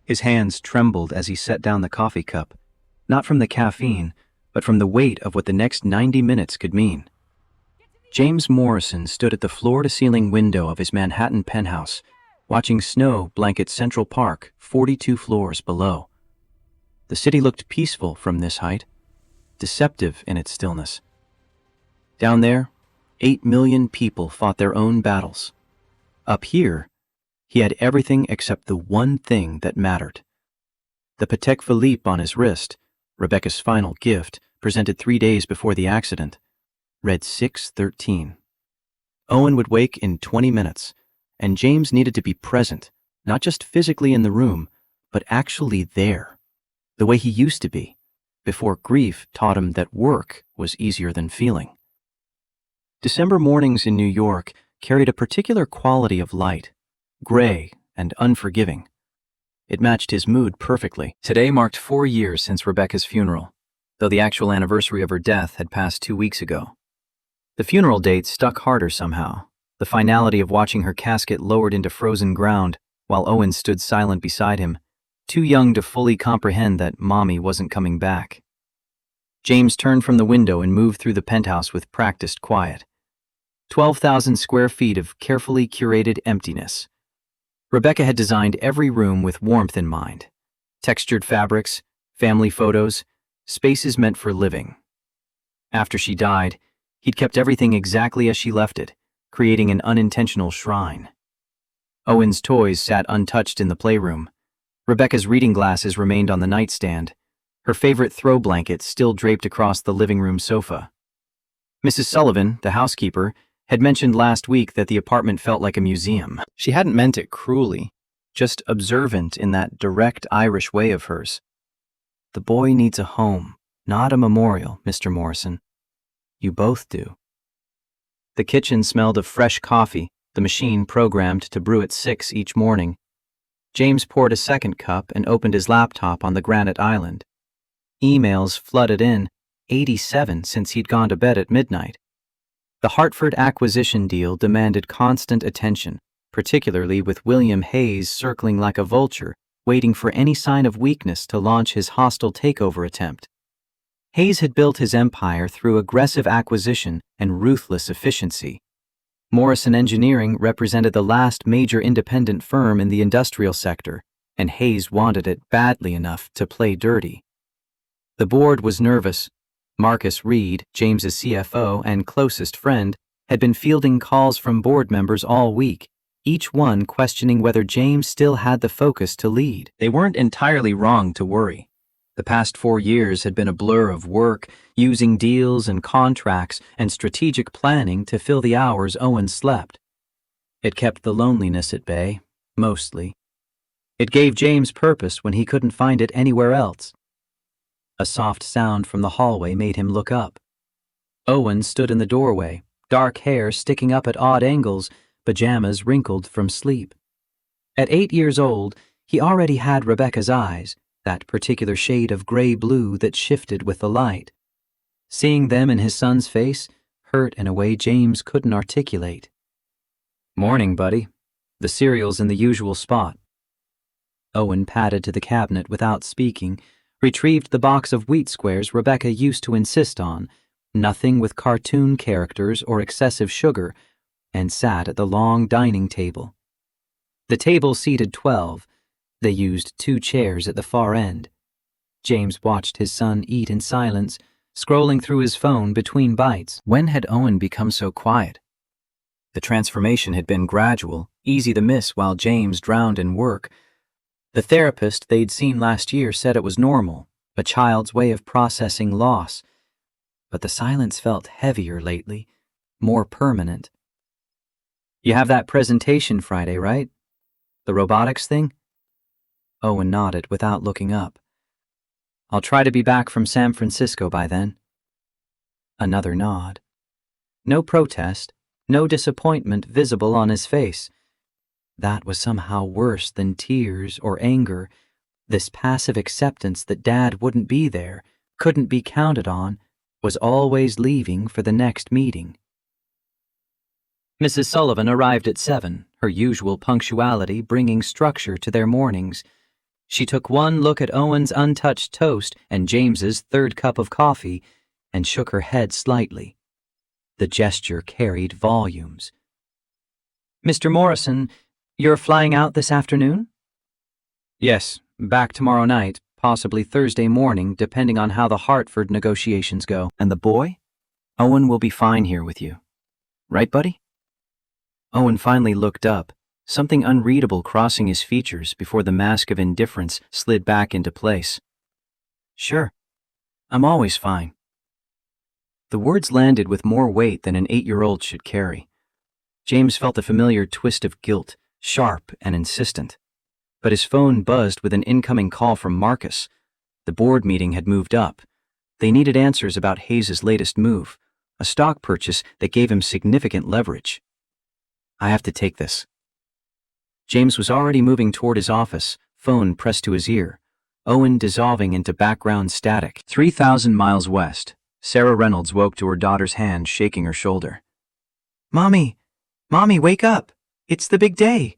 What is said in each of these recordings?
His hands trembled as he set down the coffee cup, not from the caffeine, but from the weight of what the next 90 minutes could mean. James Morrison stood at the floor-to-ceiling window of his Manhattan penthouse, watching snow blanket Central Park 42 floors below. The city looked peaceful from this height, deceptive in its stillness. Down there, 8 million people fought their own battles. Up here, he had everything except the one thing that mattered. The Patek Philippe on his wrist, Rebecca's final gift, presented 3 days before the accident, read 6:13. Owen would wake in 20 minutes, and James needed to be present, not just physically in the room, but actually there, the way he used to be, before grief taught him that work was easier than feeling. December mornings in New York carried a particular quality of light, gray and unforgiving. It matched his mood perfectly. Today marked 4 years since Rebecca's funeral, though the actual anniversary of her death had passed 2 weeks ago. The funeral date stuck harder somehow, the finality of watching her casket lowered into frozen ground while Owen stood silent beside him, too young to fully comprehend that Mommy wasn't coming back. James turned from the window and moved through the penthouse with practiced quiet. 12,000 square feet of carefully curated emptiness. Rebecca had designed every room with warmth in mind. Textured fabrics, family photos, spaces meant for living. After she died, he'd kept everything exactly as she left it, creating an unintentional shrine. Owen's toys sat untouched in the playroom. Rebecca's reading glasses remained on the nightstand, her favorite throw blanket still draped across the living room sofa. Mrs. Sullivan, the housekeeper, had mentioned last week that the apartment felt like a museum. She hadn't meant it cruelly, just observant in that direct Irish way of hers. The boy needs a home, not a memorial, Mr. Morrison. You both do. The kitchen smelled of fresh coffee, the machine programmed to brew at 6 each morning. James poured a second cup and opened his laptop on the granite island. Emails flooded in, 87 since he'd gone to bed at midnight. The Hartford acquisition deal demanded constant attention, particularly with William Hayes circling like a vulture, waiting for any sign of weakness to launch his hostile takeover attempt. Hayes had built his empire through aggressive acquisition and ruthless efficiency. Morrison Engineering represented the last major independent firm in the industrial sector, and Hayes wanted it badly enough to play dirty. The board was nervous. Marcus Reed, James's CFO and closest friend, had been fielding calls from board members all week, each one questioning whether James still had the focus to lead. They weren't entirely wrong to worry. The past 4 years had been a blur of work, using deals and contracts and strategic planning to fill the hours Owen slept. It kept the loneliness at bay, mostly. It gave James purpose when he couldn't find it anywhere else. A soft sound from the hallway made him look up. Owen stood in the doorway, dark hair sticking up at odd angles, pajamas wrinkled from sleep. At 8 years old, he already had Rebecca's eyes, that particular shade of gray-blue that shifted with the light. Seeing them in his son's face hurt in a way James couldn't articulate. "Morning, buddy. The cereal's in the usual spot." Owen padded to the cabinet without speaking, retrieved the box of wheat squares Rebecca used to insist on, nothing with cartoon characters or excessive sugar, and sat at the long dining table. The table seated 12. They used 2 chairs at the far end. James watched his son eat in silence, scrolling through his phone between bites. When had Owen become so quiet? The transformation had been gradual, easy to miss while James drowned in work. The therapist they'd seen last year said it was normal, a child's way of processing loss. But the silence felt heavier lately, more permanent. "You have that presentation Friday, right? The robotics thing?" Owen nodded without looking up. "I'll try to be back from San Francisco by then." Another nod. No protest, no disappointment visible on his face. That was somehow worse than tears or anger, this passive acceptance that Dad wouldn't be there, couldn't be counted on, was always leaving for the next meeting. Mrs. Sullivan arrived at 7, her usual punctuality bringing structure to their mornings. She took one look at Owen's untouched toast and James's third cup of coffee and shook her head slightly. The gesture carried volumes. "Mr. Morrison, you're flying out this afternoon?" "Yes, back tomorrow night, possibly Thursday morning, depending on how the Hartford negotiations go." "And the boy? Owen will be fine here with you. Right, buddy?" Owen finally looked up, something unreadable crossing his features before the mask of indifference slid back into place. "Sure. I'm always fine." The words landed with more weight than an 8-year-old should carry. James felt a familiar twist of guilt, sharp and insistent. But his phone buzzed with an incoming call from Marcus. The board meeting had moved up. They needed answers about Hayes' latest move, a stock purchase that gave him significant leverage. "I have to take this." James was already moving toward his office, phone pressed to his ear, Owen dissolving into background static. 3,000 miles west, Sarah Reynolds woke to her daughter's hand shaking her shoulder. Mommy, wake up! It's the big day!"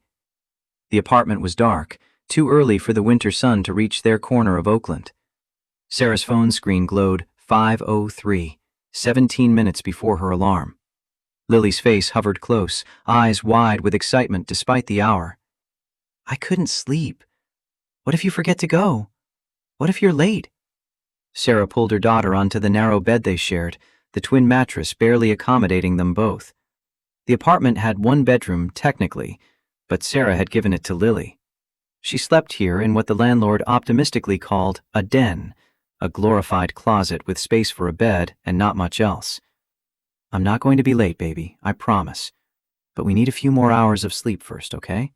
The apartment was dark, too early for the winter sun to reach their corner of Oakland. Sarah's phone screen glowed 5:03, 17 minutes before her alarm. Lily's face hovered close, eyes wide with excitement despite the hour. "I couldn't sleep. What if you forget to go? What if you're late?" Sarah pulled her daughter onto the narrow bed they shared, the twin mattress barely accommodating them both. The apartment had one bedroom, technically, but Sarah had given it to Lily. She slept here in what the landlord optimistically called a den, a glorified closet with space for a bed and not much else. "I'm not going to be late, baby, I promise. But we need a few more hours of sleep first, okay?"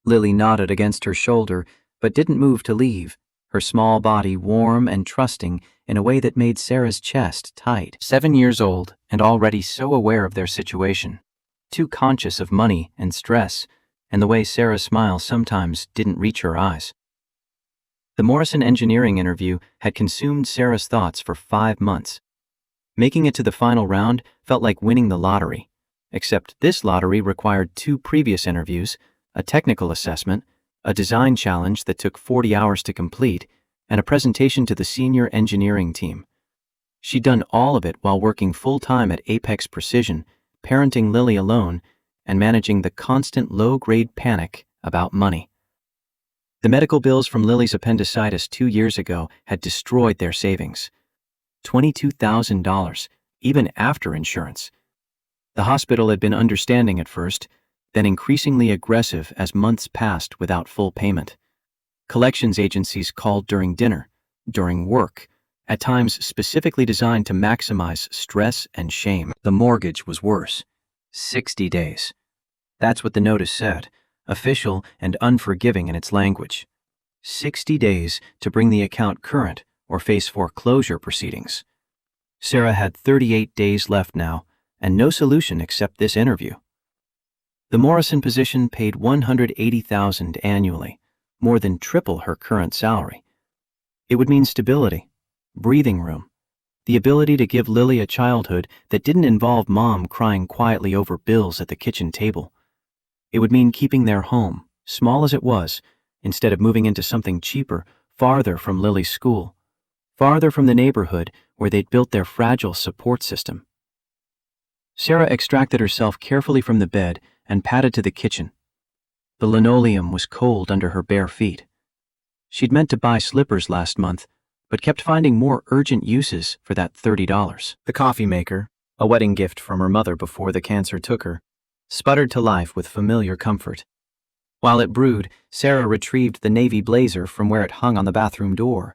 Lily nodded against her shoulder, but didn't move to leave, her small body warm and trusting in a way that made Sarah's chest tight. 7 years old and already so aware of their situation, too conscious of money and stress, and the way Sarah's smile sometimes didn't reach her eyes. The Morrison engineering interview had consumed Sarah's thoughts for 5 months. Making it to the final round felt like winning the lottery, except this lottery required 2 previous interviews, a technical assessment, a design challenge that took 40 hours to complete, and a presentation to the senior engineering team. She'd done all of it while working full-time at Apex Precision, parenting Lily alone, and managing the constant low-grade panic about money. The medical bills from Lily's appendicitis 2 years ago had destroyed their savings. $22,000, even after insurance. The hospital had been understanding at first, then increasingly aggressive as months passed without full payment. Collections agencies called during dinner, during work, at times specifically designed to maximize stress and shame. The mortgage was worse. 60 days. That's what the notice said, official and unforgiving in its language. 60 days to bring the account current or face foreclosure proceedings. Sarah had 38 days left now, and no solution except this interview. The Morrison position paid $180,000 annually, more than triple her current salary. It would mean stability, breathing room, the ability to give Lily a childhood that didn't involve Mom crying quietly over bills at the kitchen table. It would mean keeping their home, small as it was, instead of moving into something cheaper, farther from Lily's school, farther from the neighborhood where they'd built their fragile support system. Sarah extracted herself carefully from the bed and padded to the kitchen. The linoleum was cold under her bare feet. She'd meant to buy slippers last month, but kept finding more urgent uses for that $30. The coffee maker, a wedding gift from her mother before the cancer took her, sputtered to life with familiar comfort. While it brewed, Sarah retrieved the navy blazer from where it hung on the bathroom door.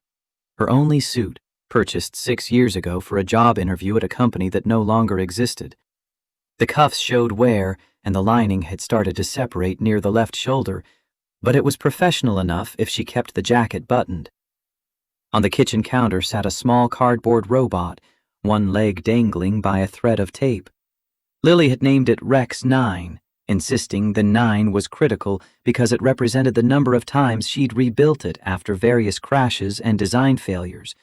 Her only suit, purchased 6 years ago for a job interview at a company that no longer existed. The cuffs showed wear, and the lining had started to separate near the left shoulder, but it was professional enough if she kept the jacket buttoned. On the kitchen counter sat a small cardboard robot, one leg dangling by a thread of tape. Lily had named it Rex 9, insisting the 9 was critical because it represented the number of times she'd rebuilt it after various crashes and design failures.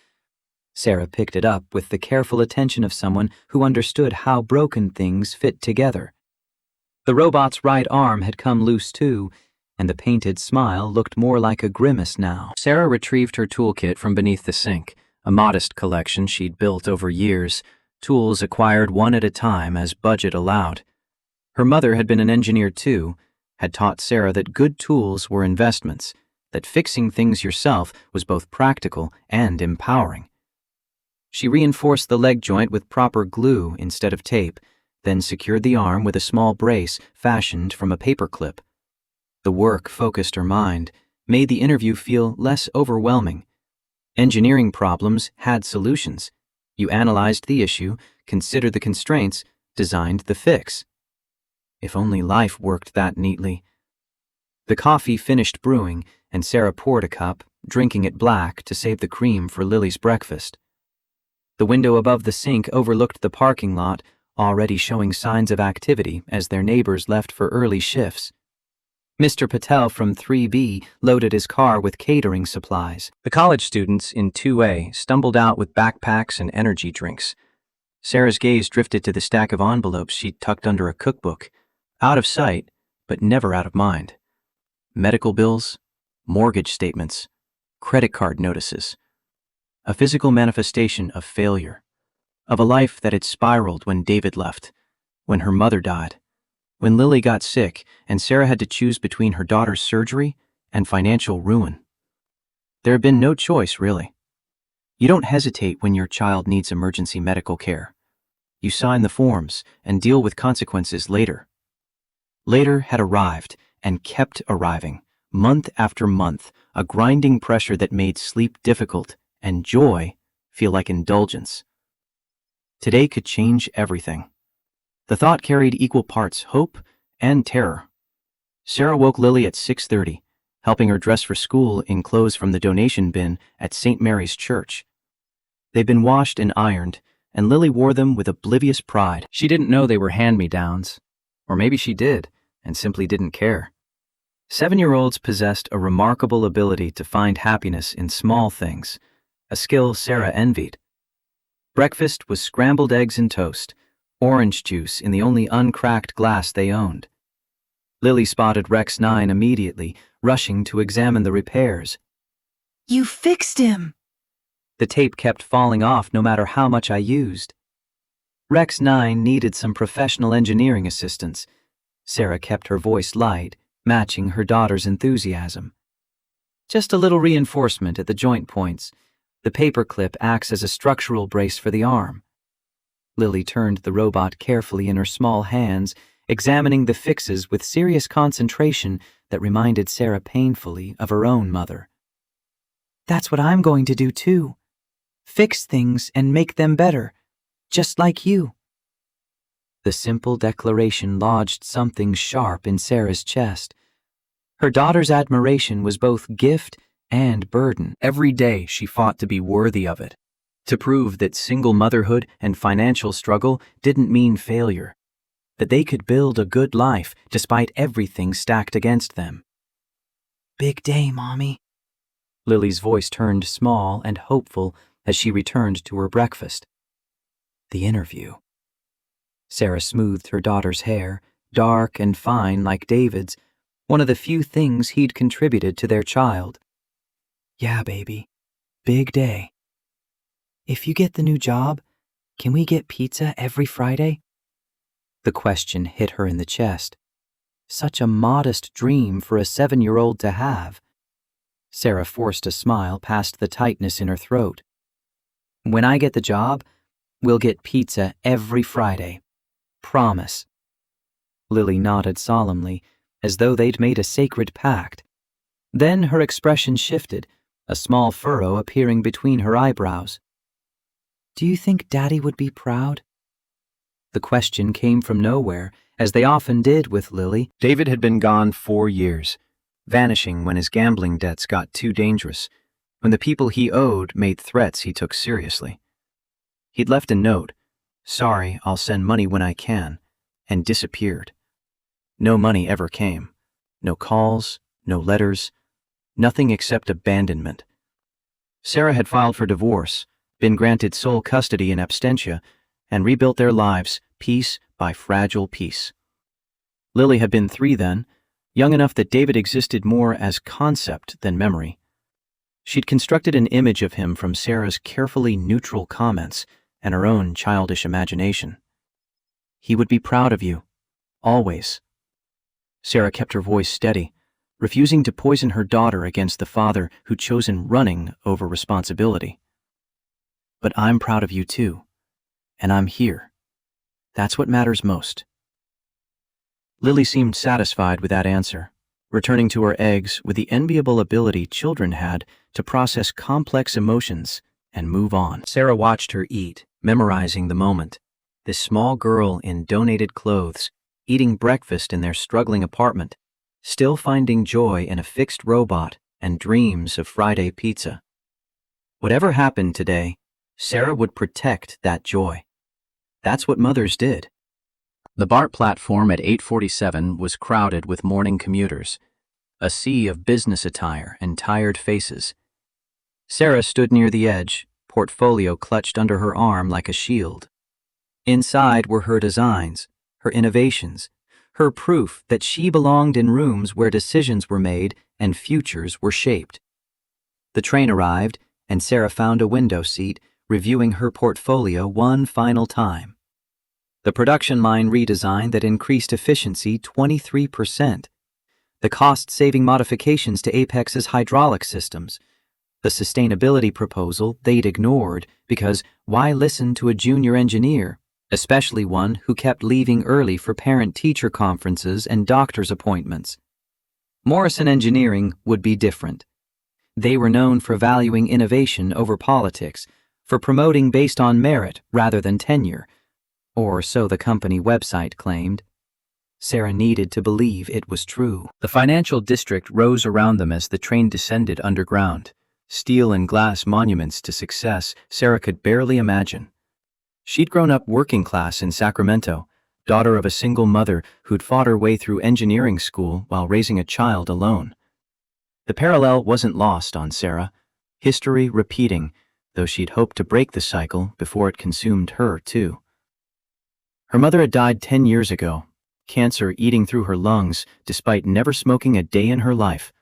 Sarah picked it up with the careful attention of someone who understood how broken things fit together. The robot's right arm had come loose too, and the painted smile looked more like a grimace now. Sarah retrieved her toolkit from beneath the sink, a modest collection she'd built over years, tools acquired one at a time as budget allowed. Her mother had been an engineer too, had taught Sarah that good tools were investments, that fixing things yourself was both practical and empowering. She reinforced the leg joint with proper glue instead of tape, then secured the arm with a small brace fashioned from a paper clip. The work focused her mind, made the interview feel less overwhelming. Engineering problems had solutions. You analyzed the issue, considered the constraints, designed the fix. If only life worked that neatly. The coffee finished brewing, and Sarah poured a cup, drinking it black to save the cream for Lily's breakfast. The window above the sink overlooked the parking lot, already showing signs of activity as their neighbors left for early shifts. Mr. Patel from 3B loaded his car with catering supplies. The college students in 2A stumbled out with backpacks and energy drinks. Sarah's gaze drifted to the stack of envelopes she'd tucked under a cookbook, out of sight, but never out of mind. Medical bills, mortgage statements, credit card notices. A physical manifestation of failure, of a life that had spiraled when David left, when her mother died, when Lily got sick and Sarah had to choose between her daughter's surgery and financial ruin. There had been no choice, really. You don't hesitate when your child needs emergency medical care. You sign the forms and deal with consequences later. Later had arrived and kept arriving, month after month, a grinding pressure that made sleep difficult and joy feel like indulgence. Today could change everything. The thought carried equal parts hope and terror. Sarah woke Lily at 6:30, helping her dress for school in clothes from the donation bin at St. Mary's Church. They'd been washed and ironed, and Lily wore them with oblivious pride. She didn't know they were hand-me-downs. Or maybe she did, and simply didn't care. 7-year-olds possessed a remarkable ability to find happiness in small things, a skill Sarah envied. Breakfast was scrambled eggs and toast, orange juice in the only uncracked glass they owned. Lily spotted Rex 9 immediately, rushing to examine the repairs. You fixed him! The tape kept falling off no matter how much I used. Rex 9 needed some professional engineering assistance. Sarah kept her voice light, matching her daughter's enthusiasm. Just a little reinforcement at the joint points. The paper clip acts as a structural brace for the arm. Lily turned the robot carefully in her small hands, examining the fixes with serious concentration that reminded Sarah painfully of her own mother. That's what I'm going to do too. Fix things and make them better, just like you. The simple declaration lodged something sharp in Sarah's chest. Her daughter's admiration was both gift and burden. Every day she fought to be worthy of it, to prove that single motherhood and financial struggle didn't mean failure, that they could build a good life despite everything stacked against them. Big day, Mommy. Lily's voice turned small and hopeful as she returned to her breakfast. The interview. Sarah smoothed her daughter's hair, dark and fine like David's, one of the few things he'd contributed to their child. Yeah, baby. Big day. If you get the new job, can we get pizza every Friday? The question hit her in the chest. Such a modest dream for a 7-year-old to have. Sarah forced a smile past the tightness in her throat. When I get the job, we'll get pizza every Friday. Promise. Lily nodded solemnly, as though they'd made a sacred pact. Then her expression shifted, a small furrow appearing between her eyebrows. Do you think Daddy would be proud? The question came from nowhere, as they often did with Lily. David had been gone 4 years, vanishing when his gambling debts got too dangerous, when the people he owed made threats he took seriously. He'd left a note, "Sorry, I'll send money when I can," and disappeared. No money ever came. No calls, no letters, nothing except abandonment. Sarah had filed for divorce, been granted sole custody in absentia, and rebuilt their lives piece by fragile piece. Lily had been 3 then, young enough that David existed more as concept than memory. She'd constructed an image of him from Sarah's carefully neutral comments and her own childish imagination. He would be proud of you, always. Sarah kept her voice steady, refusing to poison her daughter against the father who'd chosen running over responsibility. But I'm proud of you too, and I'm here. That's what matters most. Lily seemed satisfied with that answer, returning to her eggs with the enviable ability children had to process complex emotions and move on. Sarah watched her eat, memorizing the moment. This small girl in donated clothes, eating breakfast in their struggling apartment, still finding joy in a fixed robot and dreams of Friday pizza. Whatever happened today, Sarah would protect that joy. That's what mothers did. The BART platform at 8:47 was crowded with morning commuters, a sea of business attire and tired faces. Sarah stood near the edge, portfolio clutched under her arm like a shield. Inside were her designs, her innovations, her proof that she belonged in rooms where decisions were made and futures were shaped. The train arrived, and Sarah found a window seat, reviewing her portfolio one final time. The production line redesign that increased efficiency 23%. The cost-saving modifications to Apex's hydraulic systems. The sustainability proposal they'd ignored because why listen to a junior engineer, especially one who kept leaving early for parent-teacher conferences and doctor's appointments? Morrison Engineering would be different. They were known for valuing innovation over politics, for promoting based on merit rather than tenure, or so the company website claimed. Sarah needed to believe it was true. The financial district rose around them as the train descended underground. Steel and glass monuments to success Sarah could barely imagine. She'd grown up working class in Sacramento, daughter of a single mother who'd fought her way through engineering school while raising a child alone. The parallel wasn't lost on Sarah, history repeating, though she'd hoped to break the cycle before it consumed her too. Her mother had died 10 years ago, cancer eating through her lungs despite never smoking a day in her life.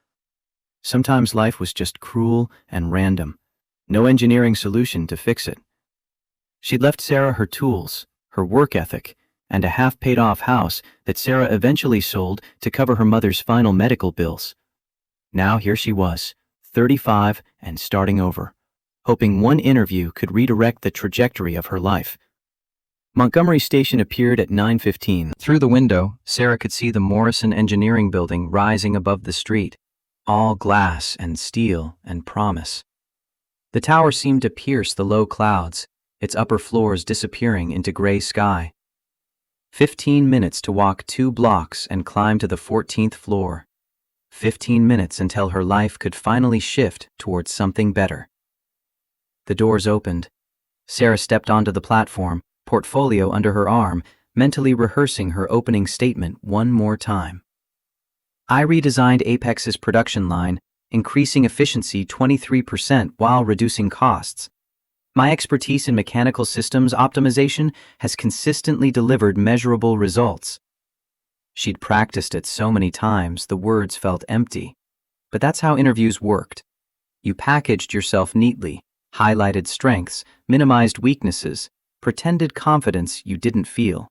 Sometimes life was just cruel and random, no engineering solution to fix it. She'd left Sarah her tools, her work ethic, and a half-paid-off house that Sarah eventually sold to cover her mother's final medical bills. Now here she was, 35 and starting over, hoping one interview could redirect the trajectory of her life. Montgomery Station appeared at 9:15. Through the window, Sarah could see the Morrison Engineering Building rising above the street, all glass and steel and promise. The tower seemed to pierce the low clouds, its upper floors disappearing into gray sky. 15 minutes to walk 2 blocks and climb to the 14th floor. 15 minutes until her life could finally shift towards something better. The doors opened. Sarah stepped onto the platform, portfolio under her arm, mentally rehearsing her opening statement one more time. I redesigned Apex's production line, increasing efficiency 23% while reducing costs. My expertise in mechanical systems optimization has consistently delivered measurable results. She'd practiced it so many times the words felt empty. But that's how interviews worked. You packaged yourself neatly, highlighted strengths, minimized weaknesses, pretended confidence you didn't feel.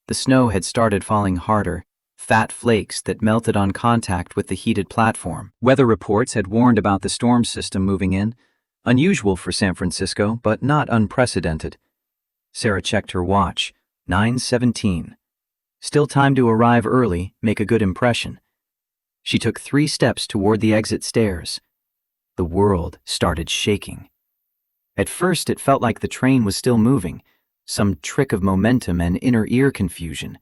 The snow had started falling harder, fat flakes that melted on contact with the heated platform. Weather reports had warned about the storm system moving in, unusual for San Francisco, but not unprecedented. Sarah checked her watch, 9:17. Still time to arrive early, make a good impression. She took 3 steps toward the exit stairs. The world started shaking. At first, it felt like the train was still moving, some trick of momentum and inner ear confusion.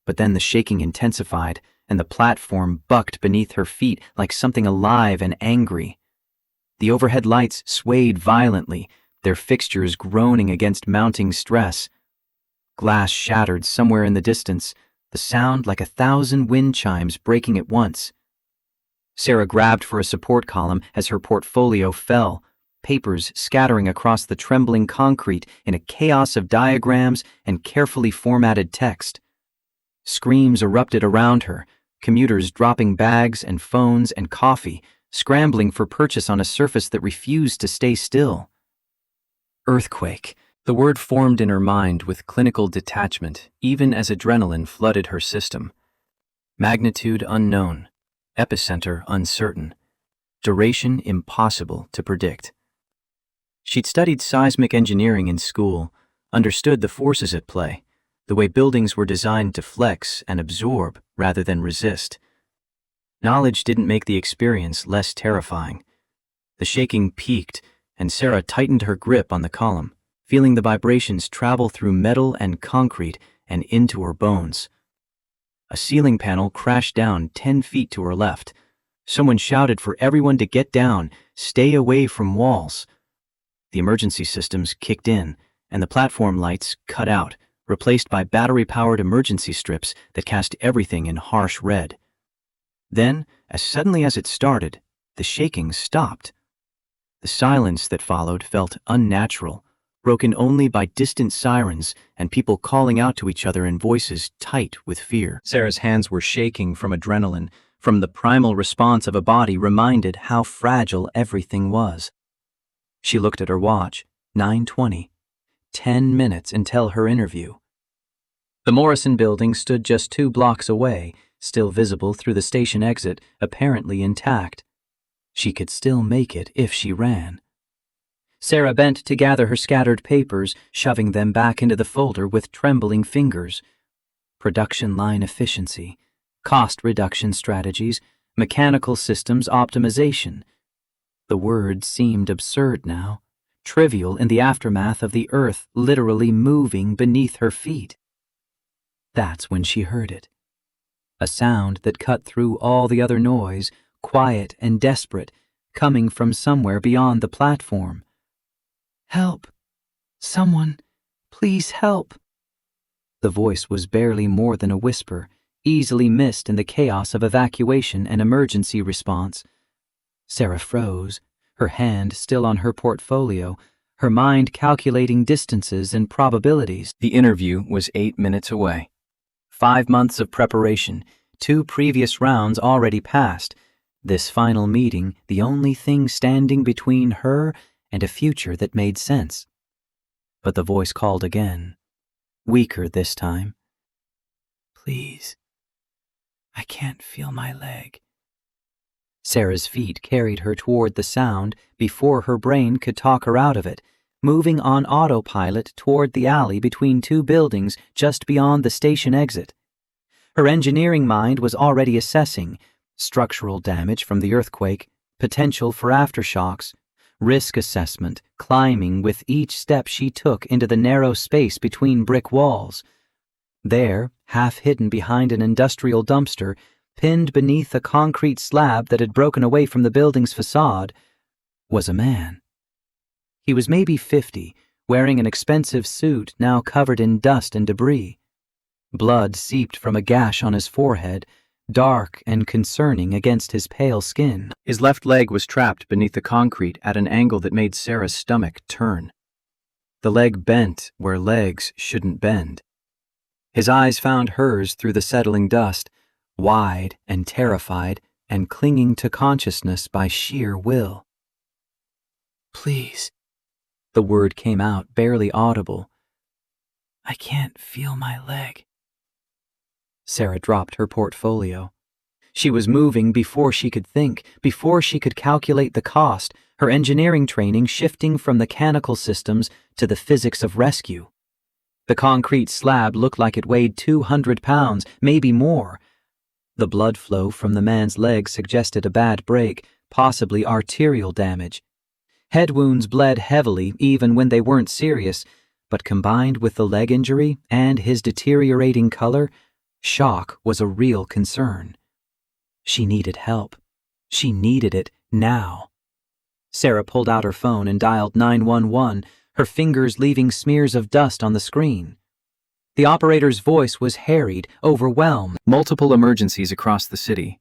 But then the shaking intensified, and the platform bucked beneath her feet like something alive and angry. The overhead lights swayed violently, their fixtures groaning against mounting stress. Glass shattered somewhere in the distance, the sound like 1,000 wind chimes breaking at once. Sarah grabbed for a support column as her portfolio fell, papers scattering across the trembling concrete in a chaos of diagrams and carefully formatted text. Screams erupted around her, commuters dropping bags and phones and coffee, scrambling for purchase on a surface that refused to stay still. Earthquake. The word formed in her mind with clinical detachment, even as adrenaline flooded her system. Magnitude unknown. Epicenter uncertain. Duration impossible to predict. She'd studied seismic engineering in school, understood the forces at play, the way buildings were designed to flex and absorb rather than resist. Knowledge didn't make the experience less terrifying. The shaking peaked, and Sarah tightened her grip on the column, feeling the vibrations travel through metal and concrete and into her bones. A ceiling panel crashed down 10 feet to her left. Someone shouted for everyone to get down, stay away from walls. The emergency systems kicked in, and the platform lights cut out, replaced by battery-powered emergency strips that cast everything in harsh red. Then, as suddenly as it started, the shaking stopped. The silence that followed felt unnatural, broken only by distant sirens and people calling out to each other in voices tight with fear. Sarah's hands were shaking from adrenaline, from the primal response of a body reminded how fragile everything was. She looked at her watch, 9:20, 10 minutes until her interview. The Morrison building stood just 2 blocks away, still visible through the station exit, apparently intact. She could still make it if she ran. Sarah bent to gather her scattered papers, shoving them back into the folder with trembling fingers. Production line efficiency, cost reduction strategies, mechanical systems optimization. The words seemed absurd now, trivial in the aftermath of the earth literally moving beneath her feet. That's when she heard it. A sound that cut through all the other noise, quiet and desperate, coming from somewhere beyond the platform. "Help! Someone, please help!" The voice was barely more than a whisper, easily missed in the chaos of evacuation and emergency response. Sarah froze, her hand still on her portfolio, her mind calculating distances and probabilities. The interview was 8 minutes away. 5 months of preparation, 2 previous rounds already passed. This final meeting, the only thing standing between her and a future that made sense. But the voice called again, weaker this time. "Please, I can't feel my leg." Sarah's feet carried her toward the sound before her brain could talk her out of it, moving on autopilot toward the alley between 2 buildings just beyond the station exit. Her engineering mind was already assessing structural damage from the earthquake, potential for aftershocks, risk assessment climbing with each step she took into the narrow space between brick walls. There, half hidden behind an industrial dumpster, pinned beneath a concrete slab that had broken away from the building's facade, was a man. He was maybe 50, wearing an expensive suit now covered in dust and debris. Blood seeped from a gash on his forehead, dark and concerning against his pale skin. His left leg was trapped beneath the concrete at an angle that made Sarah's stomach turn. The leg bent where legs shouldn't bend. His eyes found hers through the settling dust, wide and terrified and clinging to consciousness by sheer will. "Please," the word came out barely audible. "I can't feel my leg." Sarah dropped her portfolio. She was moving before she could think, before she could calculate the cost, her engineering training shifting from mechanical systems to the physics of rescue. The concrete slab looked like it weighed 200 pounds, maybe more. The blood flow from the man's leg suggested a bad break, possibly arterial damage. Head wounds bled heavily even when they weren't serious, but combined with the leg injury and his deteriorating color, shock was a real concern. She needed help. She needed it now. Sarah pulled out her phone and dialed 911, her fingers leaving smears of dust on the screen. The operator's voice was harried, overwhelmed. Multiple emergencies across the city.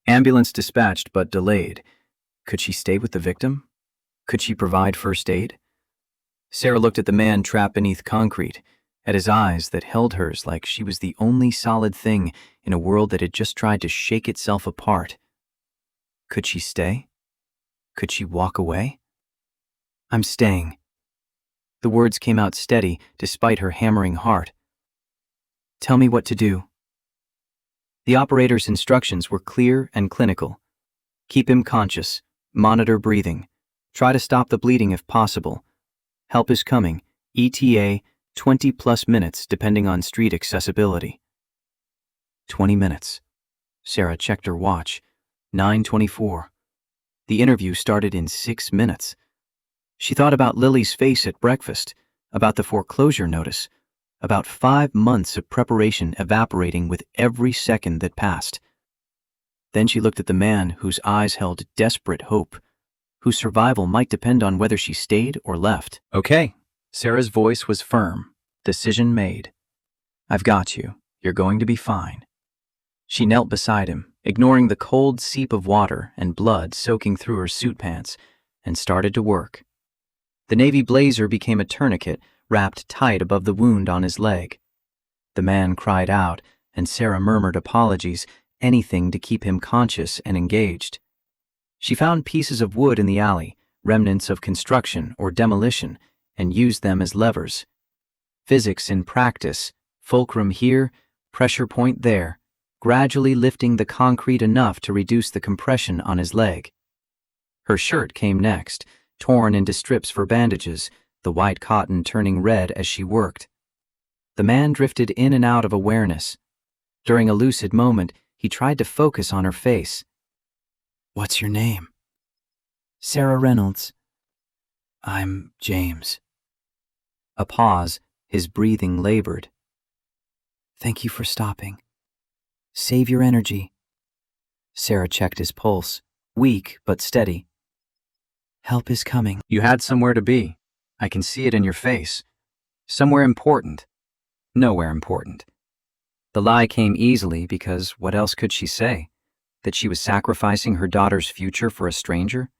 Ambulance dispatched but delayed. Could she stay with the victim? Could she provide first aid? Sarah looked at the man trapped beneath concrete. at his eyes that held hers like she was the only solid thing in a world that had just tried to shake itself apart. Could she stay? Could she walk away? "I'm staying." The words came out steady despite her hammering heart. "Tell me what to do." The operator's instructions were clear and clinical. Keep him conscious, monitor breathing, try to stop the bleeding if possible. Help is coming, ETA 20+ minutes depending on street accessibility. 20 minutes. Sarah checked her watch. 9:24. The interview started in 6 minutes. She thought about Lily's face at breakfast, about the foreclosure notice, about 5 months of preparation evaporating with every second that passed. Then she looked at the man whose eyes held desperate hope, whose survival might depend on whether she stayed or left. "Okay." Sarah's voice was firm. Decision made. "I've got you. You're going to be fine." She knelt beside him, ignoring the cold seep of water and blood soaking through her suit pants, and started to work. The navy blazer became a tourniquet wrapped tight above the wound on his leg. The man cried out, and Sarah murmured apologies, anything to keep him conscious and engaged. She found pieces of wood in the alley, remnants of construction or demolition, and used them as levers. Physics in practice, fulcrum here, pressure point there, gradually lifting the concrete enough to reduce the compression on his leg. Her shirt came next, torn into strips for bandages, the white cotton turning red as she worked. The man drifted in and out of awareness. During a lucid moment, he tried to focus on her face. "What's your name?" "Sarah Reynolds." "I'm James." A pause, his breathing labored. "Thank you for stopping. Save your energy." Sarah checked his pulse, weak but steady. "Help is coming." "You had somewhere to be. I can see it in your face. Somewhere important. Nowhere important." The lie came easily because what else could she say? That she was sacrificing her daughter's future for a stranger?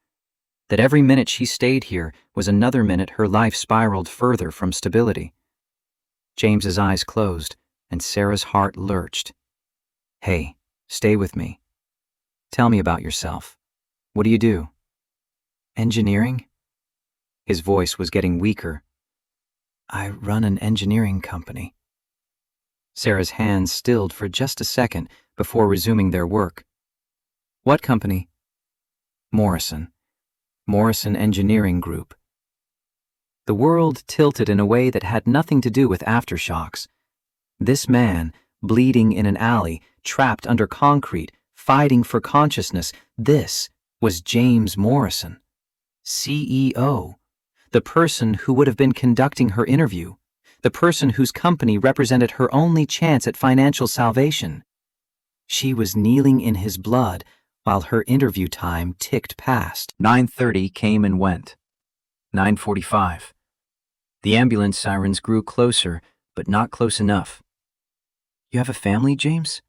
That every minute she stayed here was another minute her life spiraled further from stability? James's eyes closed, and Sarah's heart lurched. "Hey, stay with me. Tell me about yourself. What do you do?" "Engineering?" His voice was getting weaker. "I run an engineering company." Sarah's hands stilled for just a second before resuming their work. "What company?" "Morrison. Morrison Engineering Group." The world tilted in a way that had nothing to do with aftershocks. This man, bleeding in an alley, trapped under concrete, fighting for consciousness, this was James Morrison, CEO, the person who would have been conducting her interview, the person whose company represented her only chance at financial salvation. She was kneeling in his blood while her interview time ticked past. 9:30 came and went. 9:45. The ambulance sirens grew closer, but not close enough. "You have a family, James?"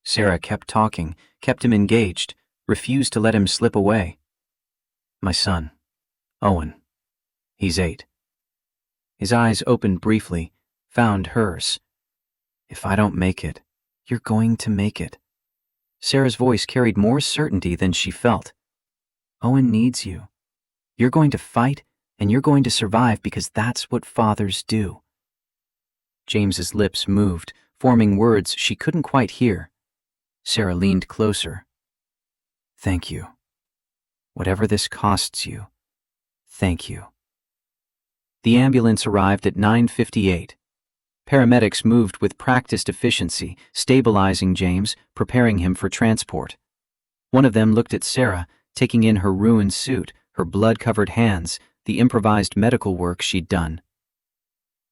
Sarah kept talking, kept him engaged, refused to let him slip away. "My son, Owen. He's 8. His eyes opened briefly, found hers. "If I don't make it, you're going to make it." Sarah's voice carried more certainty than she felt. "Owen needs you. You're going to fight, and you're going to survive because that's what fathers do." James's lips moved, forming words she couldn't quite hear. Sarah leaned closer. "Thank you. Whatever this costs you, thank you." The ambulance arrived at 9:58. Paramedics moved with practiced efficiency, stabilizing James, preparing him for transport. One of them looked at Sarah, taking in her ruined suit, her blood-covered hands, the improvised medical work she'd done.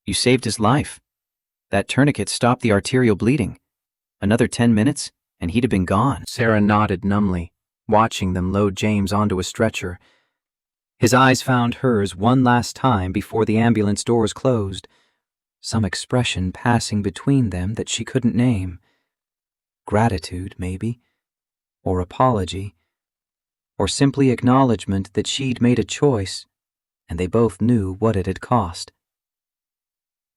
"You saved his life. That tourniquet stopped the arterial bleeding. Another 10 minutes, and he'd have been gone." Sarah nodded numbly, watching them load James onto a stretcher. His eyes found hers one last time before the ambulance doors closed, some expression passing between them that she couldn't name. Gratitude, maybe, or apology, or simply acknowledgement that she'd made a choice, and they both knew what it had cost.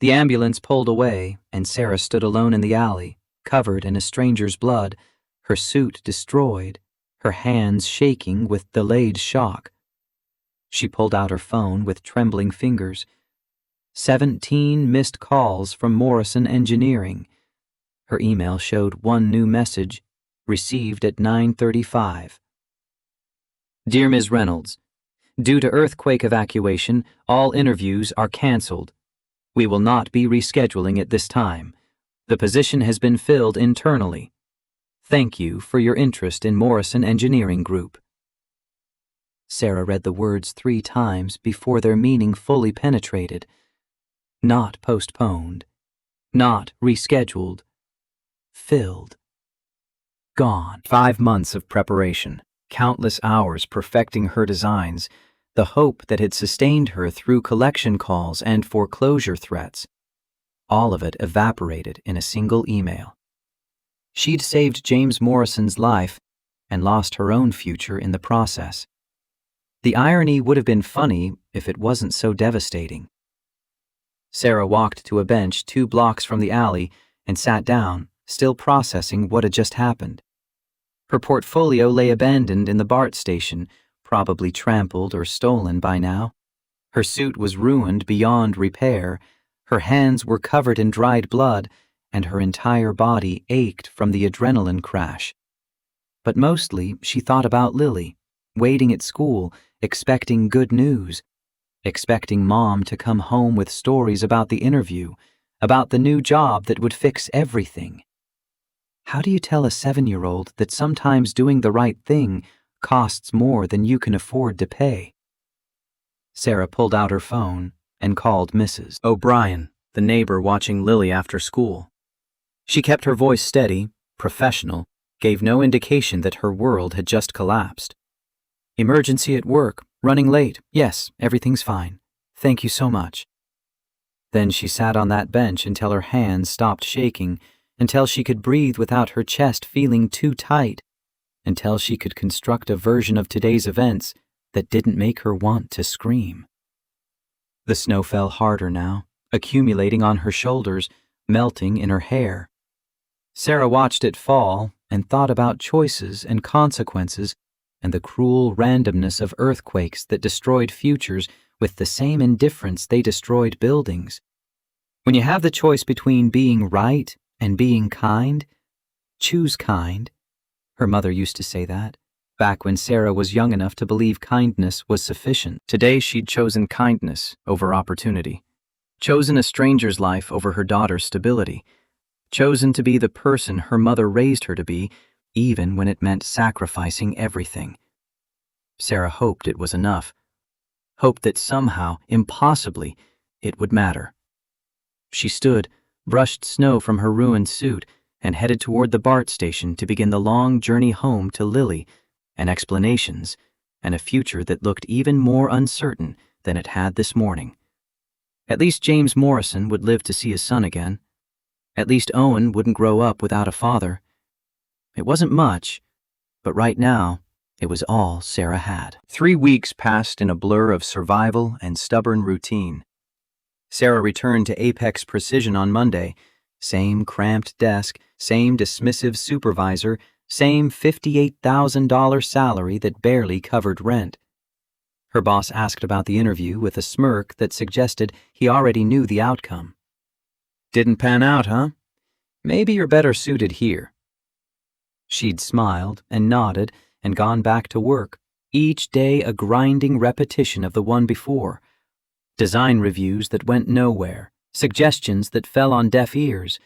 The ambulance pulled away, and Sarah stood alone in the alley, covered in a stranger's blood, her suit destroyed, her hands shaking with delayed shock. She pulled out her phone with trembling fingers. 17 missed calls from Morrison Engineering. Her email showed one new message, received at 9:35. Dear Ms. Reynolds, due to earthquake evacuation, all interviews are canceled. We will not be rescheduling at this time. The position has been filled internally. Thank you for your interest in Morrison Engineering Group. Sarah read the words 3 times before their meaning fully penetrated. Not postponed. Not rescheduled. Filled. Gone. 5 months of preparation, countless hours perfecting her designs, the hope that had sustained her through collection calls and foreclosure threats. All of it evaporated in a single email. She'd saved James Morrison's life and lost her own future in the process. The irony would have been funny if it wasn't so devastating. Sarah walked to a bench 2 blocks from the alley and sat down, still processing what had just happened. Her portfolio lay abandoned in the BART station, probably trampled or stolen by now. Her suit was ruined beyond repair, her hands were covered in dried blood, and her entire body ached from the adrenaline crash. But mostly she thought about Lily, waiting at school, expecting good news, expecting Mom to come home with stories about the interview, about the new job that would fix everything. How do you tell a 7-year-old that sometimes doing the right thing costs more than you can afford to pay? Sarah pulled out her phone and called Mrs. O'Brien, the neighbor watching Lily after school. She kept her voice steady, professional, gave no indication that her world had just collapsed. Emergency at work, running late. Yes, everything's fine. Thank you so much. Then she sat on that bench until her hands stopped shaking, until she could breathe without her chest feeling too tight, until she could construct a version of today's events that didn't make her want to scream. The snow fell harder now, accumulating on her shoulders, melting in her hair. Sarah watched it fall and thought about choices and consequences and the cruel randomness of earthquakes that destroyed futures with the same indifference they destroyed buildings. When you have the choice between being right and being kind, choose kind. Her mother used to say that, back when Sarah was young enough to believe kindness was sufficient. Today she'd chosen kindness over opportunity, chosen a stranger's life over her daughter's stability, chosen to be the person her mother raised her to be, even when it meant sacrificing everything. Sarah hoped it was enough, hoped that somehow, impossibly, it would matter. She stood, brushed snow from her ruined suit, and headed toward the BART station to begin the long journey home to Lily, and explanations, and a future that looked even more uncertain than it had this morning. At least James Morrison would live to see his son again. At least Owen wouldn't grow up without a father. It wasn't much, but right now, it was all Sarah had. 3 weeks passed in a blur of survival and stubborn routine. Sarah returned to Apex Precision on Monday. Same cramped desk, same dismissive supervisor, same $58,000 salary that barely covered rent. Her boss asked about the interview with a smirk that suggested he already knew the outcome. Didn't pan out, huh? Maybe you're better suited here. She'd smiled and nodded and gone back to work, each day a grinding repetition of the one before. Design reviews that went nowhere, suggestions that fell on deaf ears,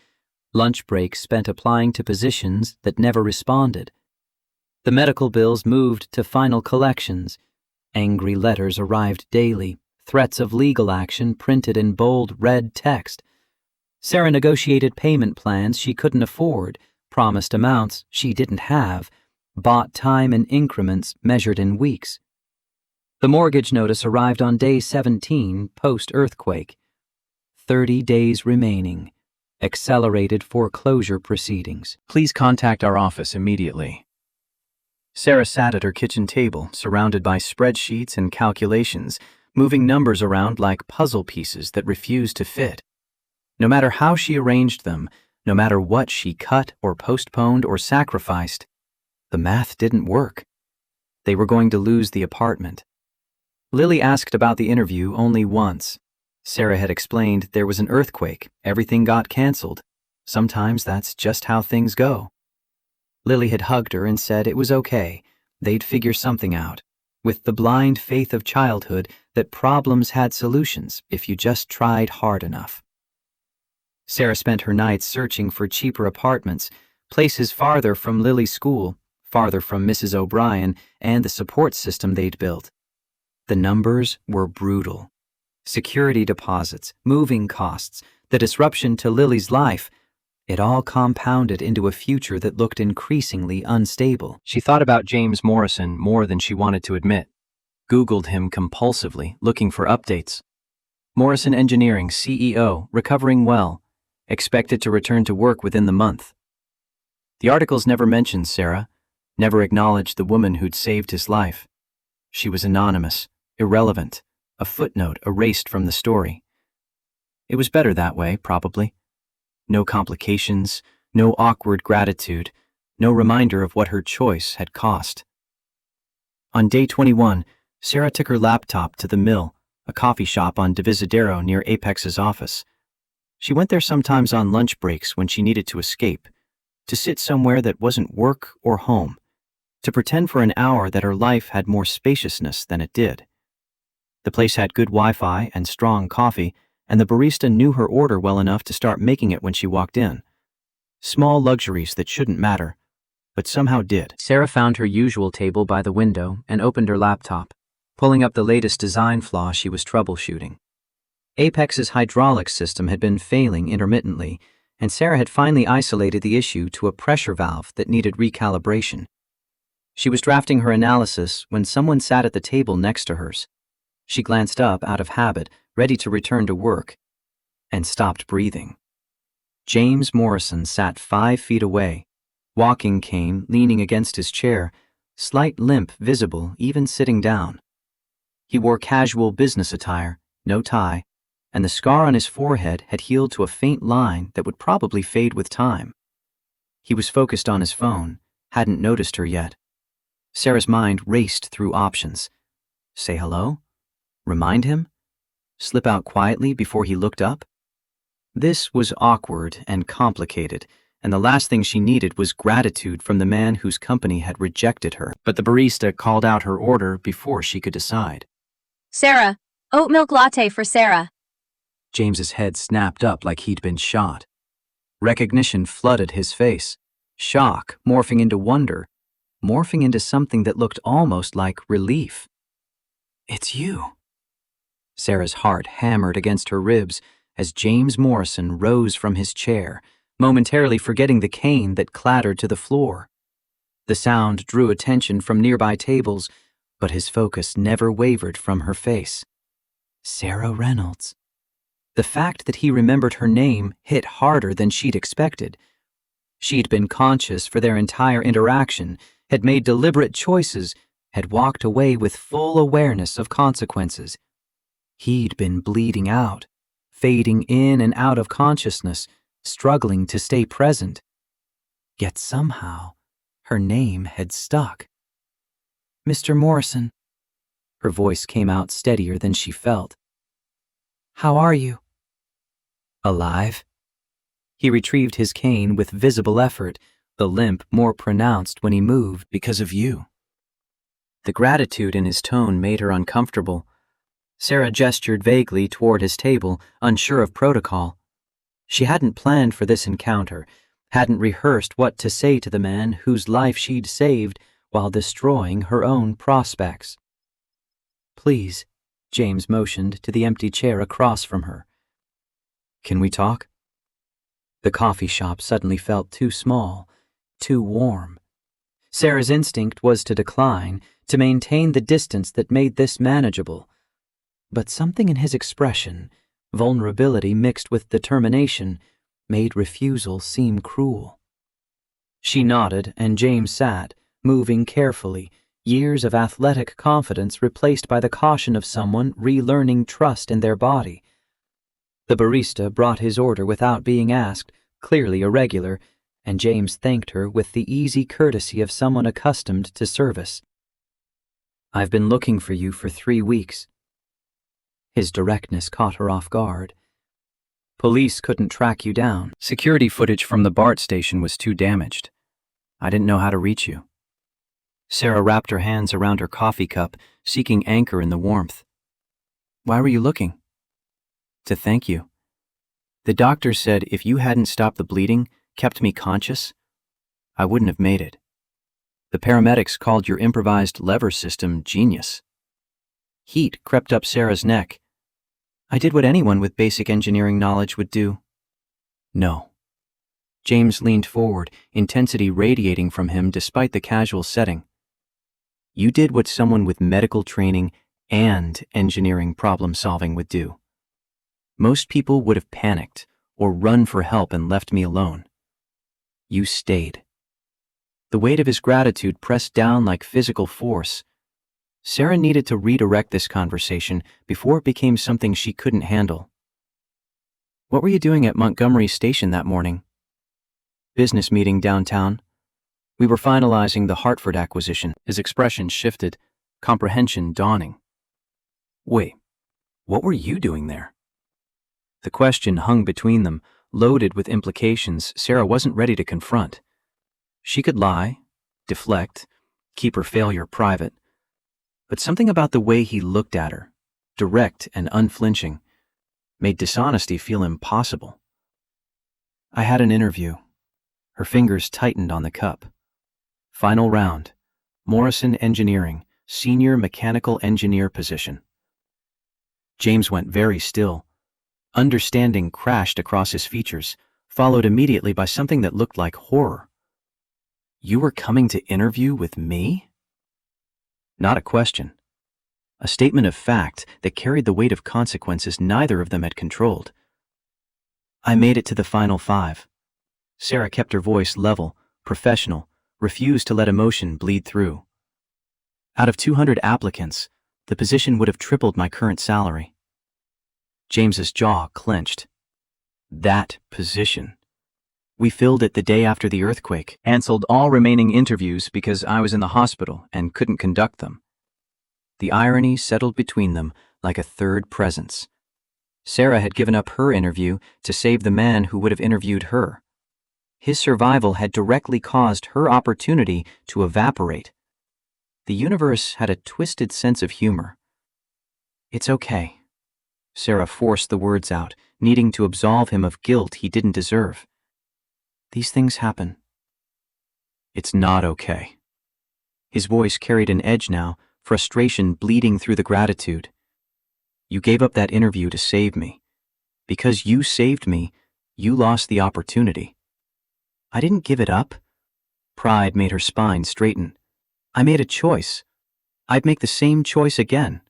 lunch breaks spent applying to positions that never responded. The medical bills moved to final collections. Angry letters arrived daily, threats of legal action printed in bold red text. Sarah negotiated payment plans she couldn't afford, promised amounts she didn't have, bought time in increments measured in weeks. The mortgage notice arrived on day 17 post-earthquake. 30 days remaining. Accelerated foreclosure proceedings. Please contact our office immediately. Sarah sat at her kitchen table, surrounded by spreadsheets and calculations, moving numbers around like puzzle pieces that refused to fit. No matter how she arranged them, no matter what she cut or postponed or sacrificed, the math didn't work. They were going to lose the apartment. Lily asked about the interview only once. Sarah had explained there was an earthquake, everything got canceled. Sometimes that's just how things go. Lily had hugged her and said it was okay, they'd figure something out, with the blind faith of childhood that problems had solutions if you just tried hard enough. Sarah spent her nights searching for cheaper apartments, places farther from Lily's school, farther from Mrs. O'Brien and the support system they'd built. The numbers were brutal. Security deposits, moving costs, the disruption to Lily's life, it all compounded into a future that looked increasingly unstable. She thought about James Morrison more than she wanted to admit. Googled him compulsively, looking for updates. Morrison Engineering CEO, recovering well, expected to return to work within the month. The articles never mentioned Sarah, never acknowledged the woman who'd saved his life. She was anonymous, irrelevant, a footnote erased from the story. It was better that way, probably. No complications, no awkward gratitude, no reminder of what her choice had cost. On day 21, Sarah took her laptop to the Mill, a coffee shop on Divisadero near Apex's office. She went there sometimes on lunch breaks when she needed to escape, to sit somewhere that wasn't work or home, to pretend for an hour that her life had more spaciousness than it did. The place had good Wi-Fi and strong coffee, and the barista knew her order well enough to start making it when she walked in. Small luxuries that shouldn't matter, but somehow did. Sarah found her usual table by the window and opened her laptop, pulling up the latest design flaw she was troubleshooting. Apex's hydraulic system had been failing intermittently, and Sarah had finally isolated the issue to a pressure valve that needed recalibration. She was drafting her analysis when someone sat at the table next to hers. She glanced up out of habit, ready to return to work, and stopped breathing. James Morrison sat 5 feet away, walking cane leaning against his chair, slight limp visible even sitting down. He wore casual business attire, no tie, and the scar on his forehead had healed to a faint line that would probably fade with time. He was focused on his phone, hadn't noticed her yet. Sarah's mind raced through options. Say hello? Remind him? Slip out quietly before he looked up? This was awkward and complicated, and the last thing she needed was gratitude from the man whose company had rejected her. But the barista called out her order before she could decide. Sarah, oat milk latte for Sarah. James's head snapped up like he'd been shot. Recognition flooded his face. Shock morphing into wonder, morphing into something that looked almost like relief. It's you. Sarah's heart hammered against her ribs as James Morrison rose from his chair, momentarily forgetting the cane that clattered to the floor. The sound drew attention from nearby tables, but his focus never wavered from her face. Sarah Reynolds. The fact that he remembered her name hit harder than she'd expected. She'd been conscious for their entire interaction, had made deliberate choices, had walked away with full awareness of consequences. He'd been bleeding out, fading in and out of consciousness, struggling to stay present. Yet somehow, her name had stuck. Mr. Morrison. Her voice came out steadier than she felt. How are you? Alive? He retrieved his cane with visible effort, the limp more pronounced when he moved because of you. The gratitude in his tone made her uncomfortable. Sarah gestured vaguely toward his table, unsure of protocol. She hadn't planned for this encounter, hadn't rehearsed what to say to the man whose life she'd saved while destroying her own prospects. Please, James motioned to the empty chair across from her. Can we talk? The coffee shop suddenly felt too small, too warm. Sarah's instinct was to decline, to maintain the distance that made this manageable. But something in his expression, vulnerability mixed with determination, made refusal seem cruel. She nodded, and James sat, moving carefully, years of athletic confidence replaced by the caution of someone relearning trust in their body. The barista brought his order without being asked, clearly irregular, and James thanked her with the easy courtesy of someone accustomed to service. "I've been looking for you for 3 weeks." His directness caught her off guard. "Police couldn't track you down." Security footage from the BART station was too damaged. I didn't know how to reach you. Sarah wrapped her hands around her coffee cup, seeking anchor in the warmth. "Why were you looking?" "To thank you. The doctor said if you hadn't stopped the bleeding, kept me conscious, I wouldn't have made it. The paramedics called your improvised lever system genius." Heat crept up Sarah's neck. "I did what anyone with basic engineering knowledge would do." "No." James leaned forward, intensity radiating from him despite the casual setting. "You did what someone with medical training and engineering problem-solving would do. Most people would have panicked or run for help and left me alone. You stayed." The weight of his gratitude pressed down like physical force. Sarah needed to redirect this conversation before it became something she couldn't handle. "What were you doing at Montgomery Station that morning?" "Business meeting downtown. We were finalizing the Hartford acquisition." His expression shifted, comprehension dawning. "Wait, what were you doing there?" The question hung between them, loaded with implications Sarah wasn't ready to confront. She could lie, deflect, keep her failure private. But something about the way he looked at her, direct and unflinching, made dishonesty feel impossible. "I had an interview." Her fingers tightened on the cup. "Final round. Morrison Engineering, senior mechanical engineer position." James went very still. Understanding crashed across his features, followed immediately by something that looked like horror. "You were coming to interview with me?" Not a question. A statement of fact that carried the weight of consequences neither of them had controlled. "I made it to the final 5. Sarah kept her voice level, professional, refused to let emotion bleed through. "Out of 200 applicants, the position would have tripled my current salary." James's jaw clenched. "That position. We filled it the day after the earthquake, canceled all remaining interviews because I was in the hospital and couldn't conduct them." The irony settled between them like a third presence. Sarah had given up her interview to save the man who would have interviewed her. His survival had directly caused her opportunity to evaporate. The universe had a twisted sense of humor. "It's okay." Sarah forced the words out, needing to absolve him of guilt he didn't deserve. "These things happen." "It's not okay." His voice carried an edge now, frustration bleeding through the gratitude. "You gave up that interview to save me. Because you saved me, you lost the opportunity." "I didn't give it up." Pride made her spine straighten. "I made a choice. I'd make the same choice again."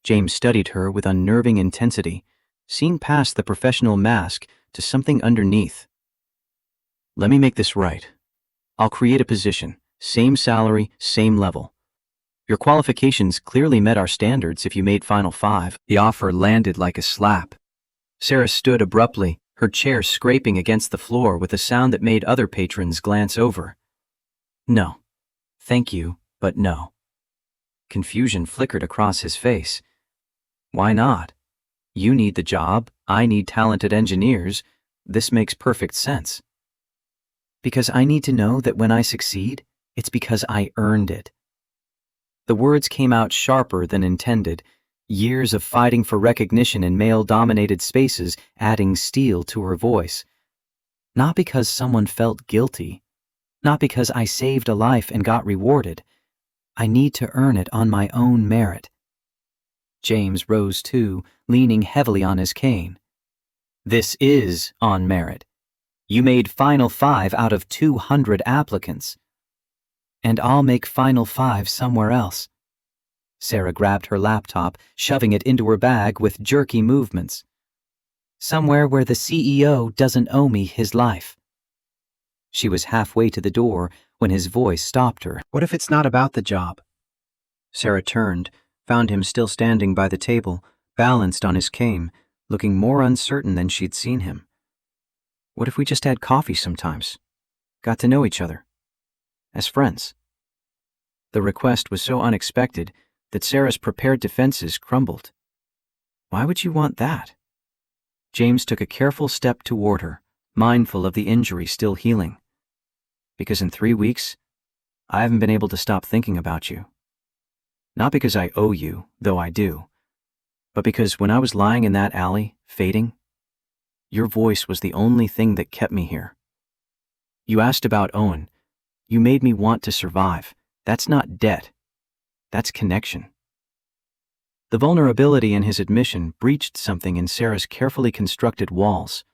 James studied her with unnerving intensity, seeing past the professional mask to something underneath. "Let me make this right. I'll create a position, same salary, same level. Your qualifications clearly met our standards if you made Final 5. The offer landed like a slap. Sarah stood abruptly, her chair scraping against the floor with a sound that made other patrons glance over. "No. Thank you, but no." Confusion flickered across his face. "Why not? You need the job, I need talented engineers. This makes perfect sense." "Because I need to know that when I succeed, it's because I earned it." The words came out sharper than intended, years of fighting for recognition in male-dominated spaces adding steel to her voice. Not because someone felt guilty, not because I saved a life and got rewarded. I need to earn it on my own merit. James rose too, leaning heavily on his cane. "This is on merit. You made Final 5 out of 200 applicants. And I'll make Final 5 somewhere else." Sarah grabbed her laptop, shoving it into her bag with jerky movements. "Somewhere where the CEO doesn't owe me his life." She was halfway to the door when his voice stopped her. "What if it's not about the job?" Sarah turned, found him still standing by the table, balanced on his cane, looking more uncertain than she'd seen him. What if we just had coffee sometimes? Got to know each other. As friends. The request was so unexpected that Sarah's prepared defenses crumbled. Why would you want that? James took a careful step toward her, mindful of the injury still healing. Because in 3 weeks, I haven't been able to stop thinking about you. Not because I owe you, though I do, but because when I was lying in that alley, fading, your voice was the only thing that kept me here. You asked about Owen. You made me want to survive. That's not debt. That's connection. The vulnerability in his admission breached something in Sarah's carefully constructed walls.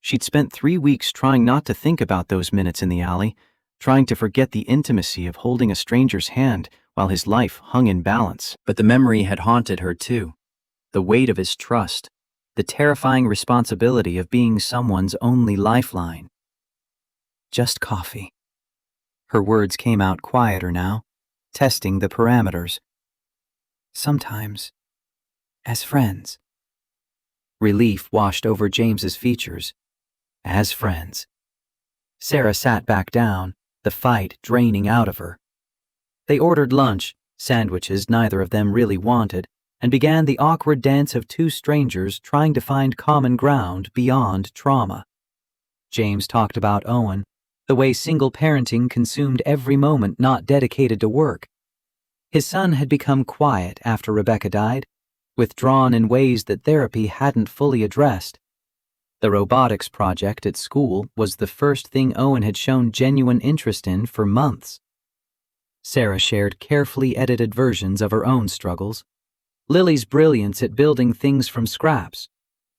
She'd spent 3 weeks trying not to think about those minutes in the alley, trying to forget the intimacy of holding a stranger's hand while his life hung in balance. But the memory had haunted her too. The weight of his trust, the terrifying responsibility of being someone's only lifeline. Just coffee. Her words came out quieter now, testing the parameters. Sometimes, as friends. Relief washed over James's features. As friends. Sarah sat back down, the fight draining out of her. They ordered lunch, sandwiches neither of them really wanted, and began the awkward dance of two strangers trying to find common ground beyond trauma. James talked about Owen, the way single parenting consumed every moment not dedicated to work. His son had become quiet after Rebecca died, withdrawn in ways that therapy hadn't fully addressed. The robotics project at school was the first thing Owen had shown genuine interest in for months. Sarah shared carefully edited versions of her own struggles. Lily's brilliance at building things from scraps,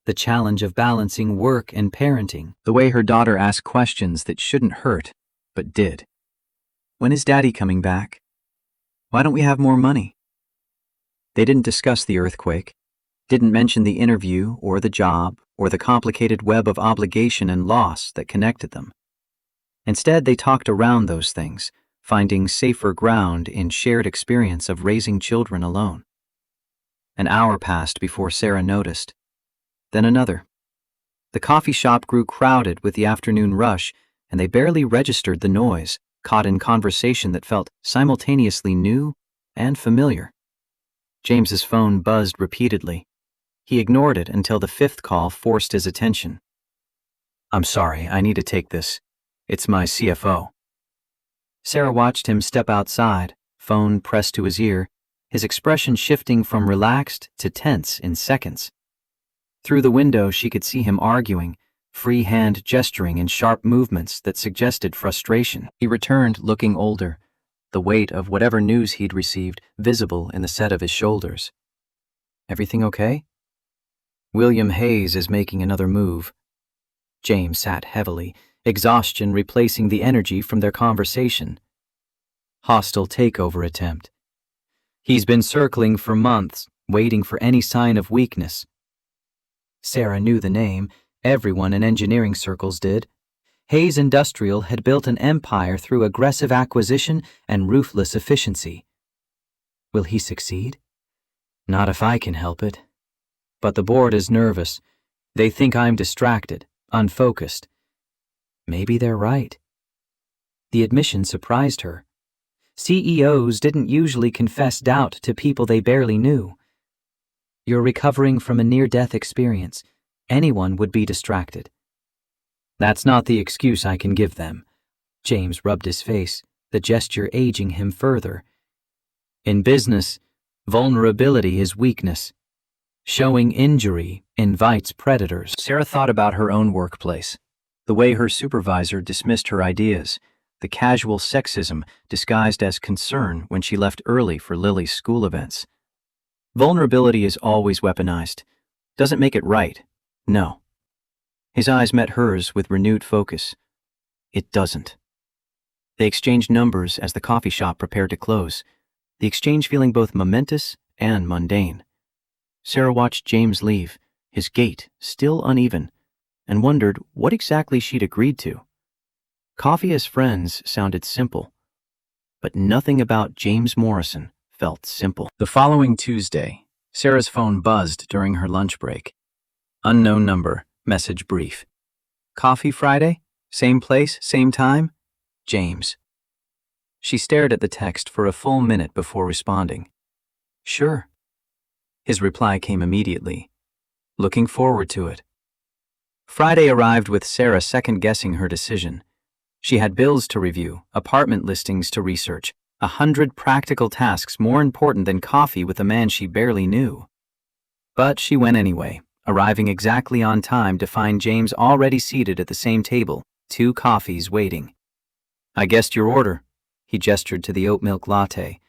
the challenge of balancing work and parenting, the way her daughter asked questions that shouldn't hurt, but did. When is Daddy coming back? Why don't we have more money? They didn't discuss the earthquake, didn't mention the interview or the job or the complicated web of obligation and loss that connected them. Instead, they talked around those things, finding safer ground in shared experience of raising children alone. An hour passed before Sarah noticed. Then another. The coffee shop grew crowded with the afternoon rush, and they barely registered the noise, caught in conversation that felt simultaneously new and familiar. James's phone buzzed repeatedly. He ignored it until the fifth call forced his attention. I'm sorry, I need to take this. It's my CFO. Sarah watched him step outside, phone pressed to his ear, his expression shifting from relaxed to tense in seconds. Through the window, she could see him arguing, free hand gesturing in sharp movements that suggested frustration. He returned looking older, the weight of whatever news he'd received visible in the set of his shoulders. Everything okay? William Hayes is making another move. James sat heavily, exhaustion replacing the energy from their conversation. Hostile takeover attempt. He's been circling for months, waiting for any sign of weakness. Sarah knew the name, everyone in engineering circles did. Hayes Industrial had built an empire through aggressive acquisition and ruthless efficiency. Will he succeed? Not if I can help it. But the board is nervous. They think I'm distracted, unfocused. Maybe they're right. The admission surprised her. CEOs didn't usually confess doubt to people they barely knew. You're recovering from a near-death experience. Anyone would be distracted. That's not the excuse I can give them. James rubbed his face, the gesture aging him further. In business, vulnerability is weakness. Showing injury invites predators. Sarah thought about her own workplace, the way her supervisor dismissed her ideas, the casual sexism disguised as concern when she left early for Lily's school events. Vulnerability is always weaponized. Doesn't make it right. No. His eyes met hers with renewed focus. It doesn't. They exchanged numbers as the coffee shop prepared to close, the exchange feeling both momentous and mundane. Sarah watched James leave, his gait still uneven, and wondered what exactly she'd agreed to. Coffee as friends sounded simple, but nothing about James Morrison felt simple. The following Tuesday, Sarah's phone buzzed during her lunch break. Unknown number, message brief. Coffee Friday? Same place, same time? James. She stared at the text for a full minute before responding. Sure. His reply came immediately. Looking forward to it. Friday arrived with Sarah second-guessing her decision. She had bills to review, apartment listings to research, 100 practical tasks more important than coffee with a man she barely knew. But she went anyway, arriving exactly on time to find James already seated at the same table, 2 coffees waiting. I guessed your order. He gestured to the oat milk latte.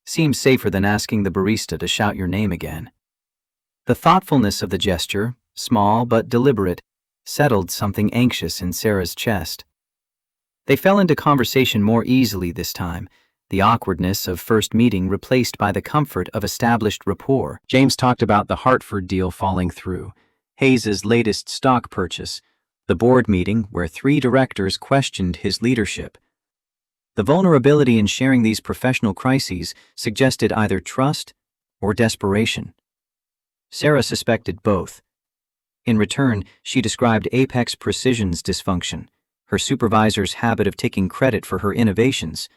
Seems safer than asking the barista to shout your name again. The thoughtfulness of the gesture, small but deliberate, settled something anxious in Sarah's chest. They fell into conversation more easily this time, the awkwardness of first meeting replaced by the comfort of established rapport. James talked about the Hartford deal falling through, Hayes's latest stock purchase, the board meeting where 3 directors questioned his leadership. The vulnerability in sharing these professional crises suggested either trust or desperation. Sarah suspected both. In return, she described Apex Precision's dysfunction, her supervisor's habit of taking credit for her innovations,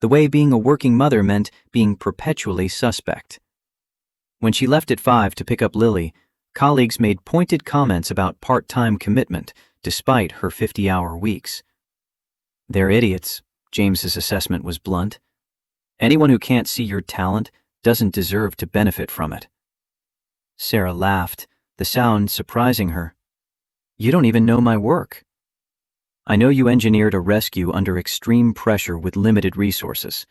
the way being a working mother meant being perpetually suspect. When she left at 5 to pick up Lily, colleagues made pointed comments about part-time commitment despite her 50-hour weeks. They're idiots. James's assessment was blunt. Anyone who can't see your talent doesn't deserve to benefit from it. Sarah laughed, the sound surprising her. You don't even know my work. I know you engineered a rescue under extreme pressure with limited resources.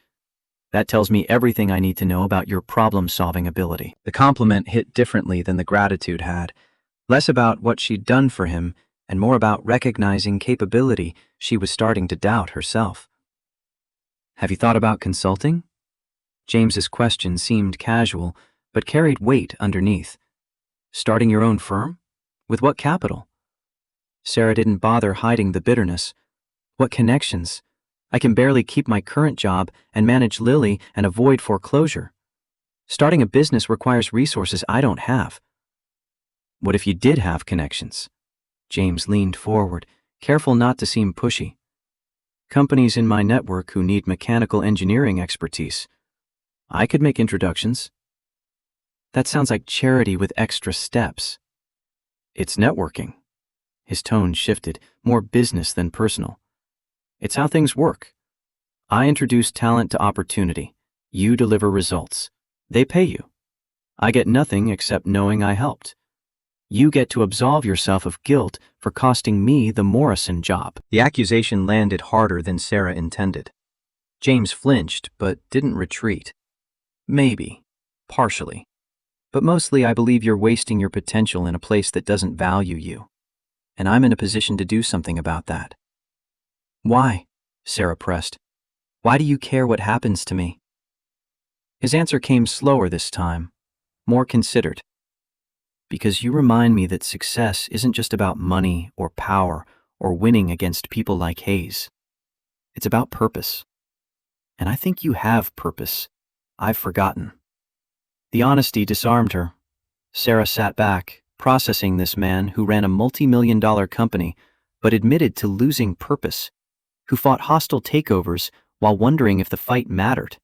That tells me everything I need to know about your problem-solving ability. The compliment hit differently than the gratitude had, less about what she'd done for him and more about recognizing capability she was starting to doubt herself. Have you thought about consulting? James's question seemed casual, but carried weight underneath. Starting your own firm? With what capital? Sarah didn't bother hiding the bitterness. What connections? I can barely keep my current job and manage Lily and avoid foreclosure. Starting a business requires resources I don't have. What if you did have connections? James leaned forward, careful not to seem pushy. Companies in my network who need mechanical engineering expertise. I could make introductions. That sounds like charity with extra steps. It's networking. His tone shifted, more business than personal. It's how things work. I introduce talent to opportunity. You deliver results. They pay you. I get nothing except knowing I helped. You get to absolve yourself of guilt for costing me the Morrison job. The accusation landed harder than Sarah intended. James flinched, but didn't retreat. Maybe. Partially. But mostly I believe you're wasting your potential in a place that doesn't value you. And I'm in a position to do something about that. Why? Sarah pressed. Why do you care what happens to me? His answer came slower this time, more considered. Because you remind me that success isn't just about money or power or winning against people like Hayes. It's about purpose. And I think you have purpose. I've forgotten. The honesty disarmed her. Sarah sat back, processing this man who ran a multi-million-dollar company but admitted to losing purpose, who fought hostile takeovers while wondering if the fight mattered.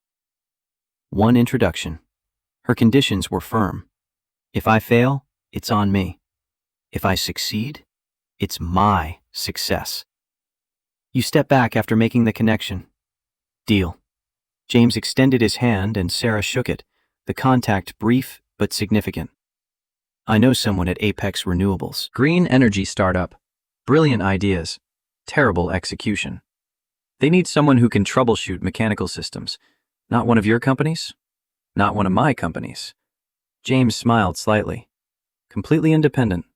One introduction. Her conditions were firm. If I fail, it's on me. If I succeed, it's my success. You step back after making the connection. Deal. James extended his hand and Sarah shook it, the contact brief but significant. I know someone at Apex Renewables. Green energy startup. Brilliant ideas. Terrible execution. They need someone who can troubleshoot mechanical systems. Not one of your companies? Not one of my companies. James smiled slightly. Completely independent.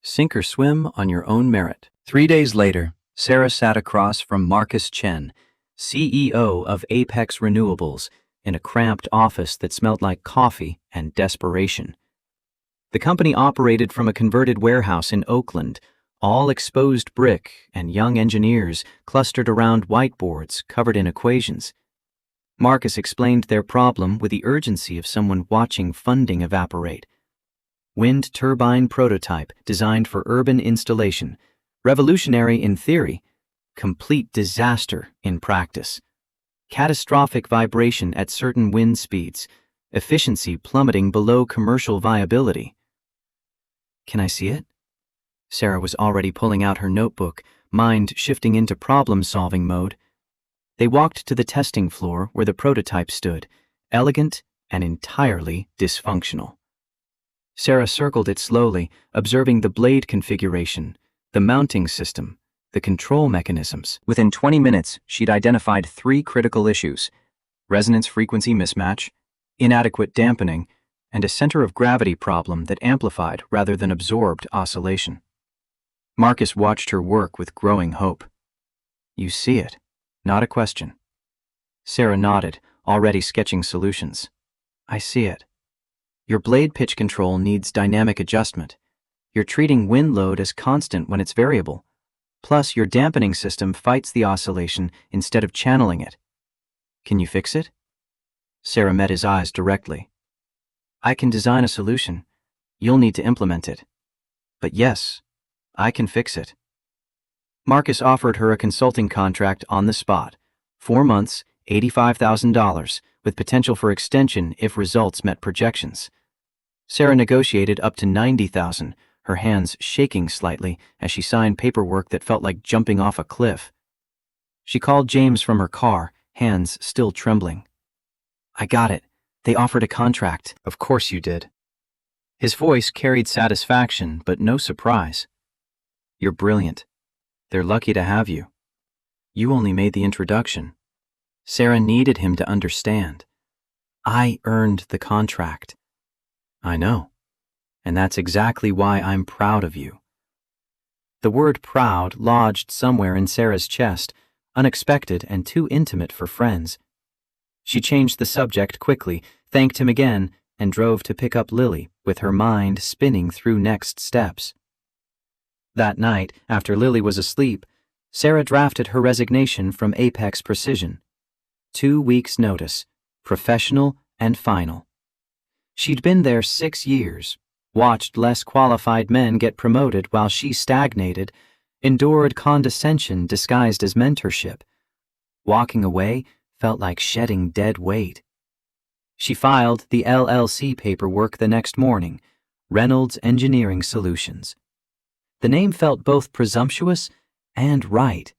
Sink or swim on your own merit. 3 days later, Sarah sat across from Marcus Chen, CEO of Apex Renewables, in a cramped office that smelled like coffee and desperation. The company operated from a converted warehouse in Oakland, all exposed brick and young engineers clustered around whiteboards covered in equations. Marcus explained their problem with the urgency of someone watching funding evaporate. Wind turbine prototype designed for urban installation. Revolutionary in theory, complete disaster in practice. Catastrophic vibration at certain wind speeds, efficiency plummeting below commercial viability. Can I see it? Sarah was already pulling out her notebook, mind shifting into problem-solving mode. They walked to the testing floor where the prototype stood, elegant and entirely dysfunctional. Sarah circled it slowly, observing the blade configuration, the mounting system, the control mechanisms. Within 20 minutes, she'd identified 3 critical issues: resonance frequency mismatch, inadequate dampening, and a center of gravity problem that amplified rather than absorbed oscillation. Marcus watched her work with growing hope. You see it, not a question. Sarah nodded, already sketching solutions. I see it. Your blade pitch control needs dynamic adjustment. You're treating wind load as constant when it's variable. Plus, your dampening system fights the oscillation instead of channeling it. Can you fix it? Sarah met his eyes directly. I can design a solution. You'll need to implement it. But yes, I can fix it. Marcus offered her a consulting contract on the spot. 4 months, $85,000, with potential for extension if results met projections. Sarah negotiated up to $90,000, her hands shaking slightly as she signed paperwork that felt like jumping off a cliff. She called James from her car, hands still trembling. I got it. They offered a contract. Of course you did. His voice carried satisfaction, but no surprise. You're brilliant. They're lucky to have you. You only made the introduction. Sarah needed him to understand. I earned the contract. I know. And that's exactly why I'm proud of you. The word proud lodged somewhere in Sarah's chest, unexpected and too intimate for friends. She changed the subject quickly, thanked him again, and drove to pick up Lily, with her mind spinning through next steps. That night, after Lily was asleep, Sarah drafted her resignation from Apex Precision. 2 weeks' notice, professional and final. She'd been there 6 years, watched less qualified men get promoted while she stagnated, endured condescension disguised as mentorship. Walking away felt like shedding dead weight. She filed the LLC paperwork the next morning, Reynolds Engineering Solutions. The name felt both presumptuous and right.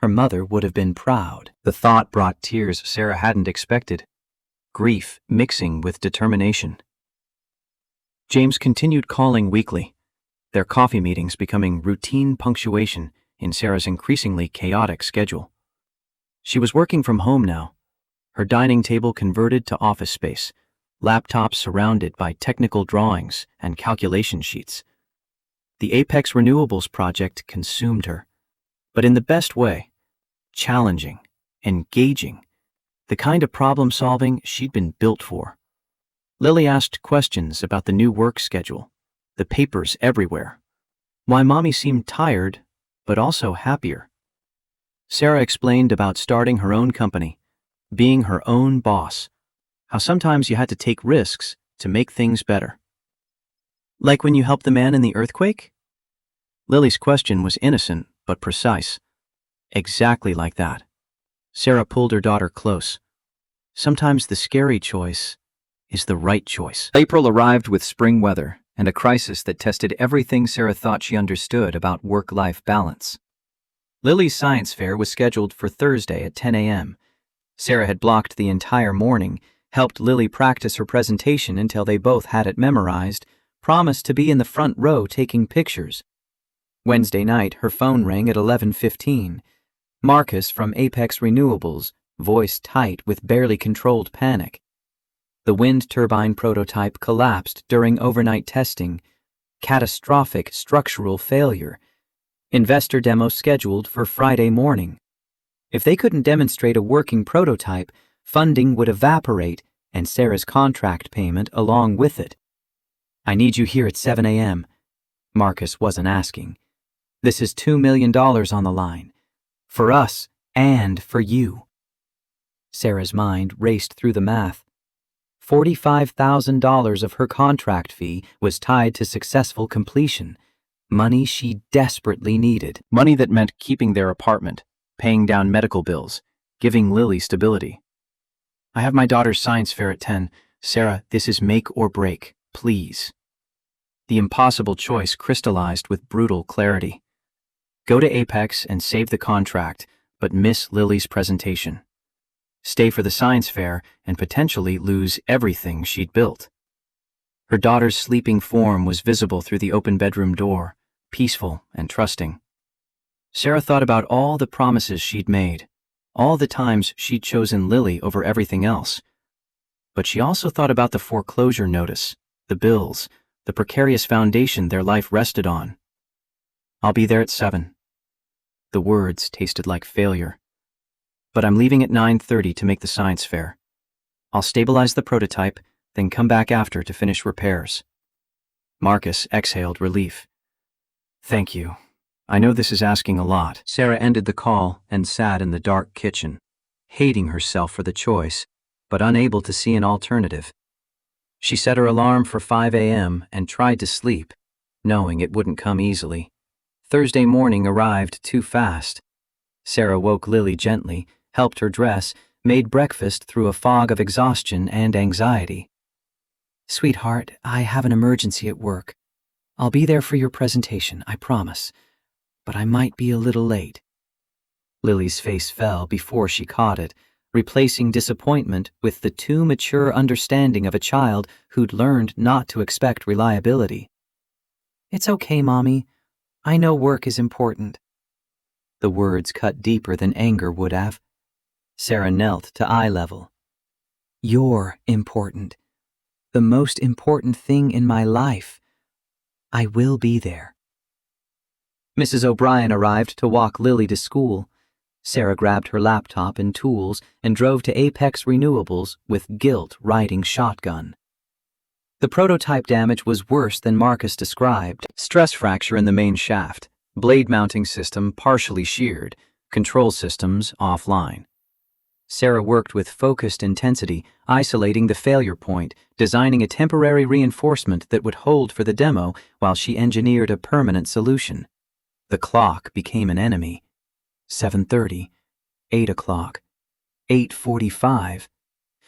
Her mother would have been proud. The thought brought tears Sarah hadn't expected, grief mixing with determination. James continued calling weekly, their coffee meetings becoming routine punctuation in Sarah's increasingly chaotic schedule. She was working from home now, her dining table converted to office space, laptop surrounded by technical drawings and calculation sheets. The Apex Renewables project consumed her, but in the best way, challenging, engaging, the kind of problem-solving she'd been built for. Lily asked questions about the new work schedule, the papers everywhere, why Mommy seemed tired, but also happier. Sarah explained about starting her own company, being her own boss, how sometimes you had to take risks to make things better. Like when you helped the man in the earthquake? Lily's question was innocent but precise. Exactly like that. Sarah pulled her daughter close. Sometimes the scary choice is the right choice. April arrived with spring weather and a crisis that tested everything Sarah thought she understood about work-life balance. Lily's science fair was scheduled for Thursday at 10 a.m. Sarah had blocked the entire morning, helped Lily practice her presentation until they both had it memorized, promised to be in the front row taking pictures. Wednesday night, her phone rang at 11:15. Marcus from Apex Renewables, voice tight with barely controlled panic. The wind turbine prototype collapsed during overnight testing. Catastrophic structural failure. Investor demo scheduled for Friday morning. If they couldn't demonstrate a working prototype, funding would evaporate and Sarah's contract payment along with it. I need you here at 7 a.m. Marcus wasn't asking. This is $2 million on the line. For us and for you. Sarah's mind raced through the math. $45,000 of her contract fee was tied to successful completion, money she desperately needed. Money that meant keeping their apartment, paying down medical bills, giving Lily stability. I have my daughter's science fair at 10. Sarah, this is make or break, please. The impossible choice crystallized with brutal clarity. Go to Apex and save the contract, but miss Lily's presentation. Stay for the science fair and potentially lose everything she'd built. Her daughter's sleeping form was visible through the open bedroom door, peaceful and trusting. Sarah thought about all the promises she'd made, all the times she'd chosen Lily over everything else. But she also thought about the foreclosure notice, the bills, the precarious foundation their life rested on. I'll be there at 7. The words tasted like failure. But I'm leaving at 9:30 to make the science fair. I'll stabilize the prototype, then come back after to finish repairs. Marcus exhaled relief. Thank you. I know this is asking a lot. Sarah ended the call and sat in the dark kitchen, hating herself for the choice, but unable to see an alternative. She set her alarm for 5 a.m. and tried to sleep, knowing it wouldn't come easily. Thursday morning arrived too fast. Sarah woke Lily gently, helped her dress, made breakfast through a fog of exhaustion and anxiety. Sweetheart, I have an emergency at work. I'll be there for your presentation, I promise. But I might be a little late. Lily's face fell before she caught it, replacing disappointment with the too mature understanding of a child who'd learned not to expect reliability. It's okay, Mommy. I know work is important. The words cut deeper than anger would have. Sarah knelt to eye level. You're important. The most important thing in my life. I will be there. Mrs. O'Brien arrived to walk Lily to school. Sarah grabbed her laptop and tools and drove to Apex Renewables with guilt riding shotgun. The prototype damage was worse than Marcus described. Stress fracture in the main shaft, blade mounting system partially sheared, control systems offline. Sarah worked with focused intensity, isolating the failure point, designing a temporary reinforcement that would hold for the demo while she engineered a permanent solution. The clock became an enemy. 7:30, 8 o'clock, 8:45.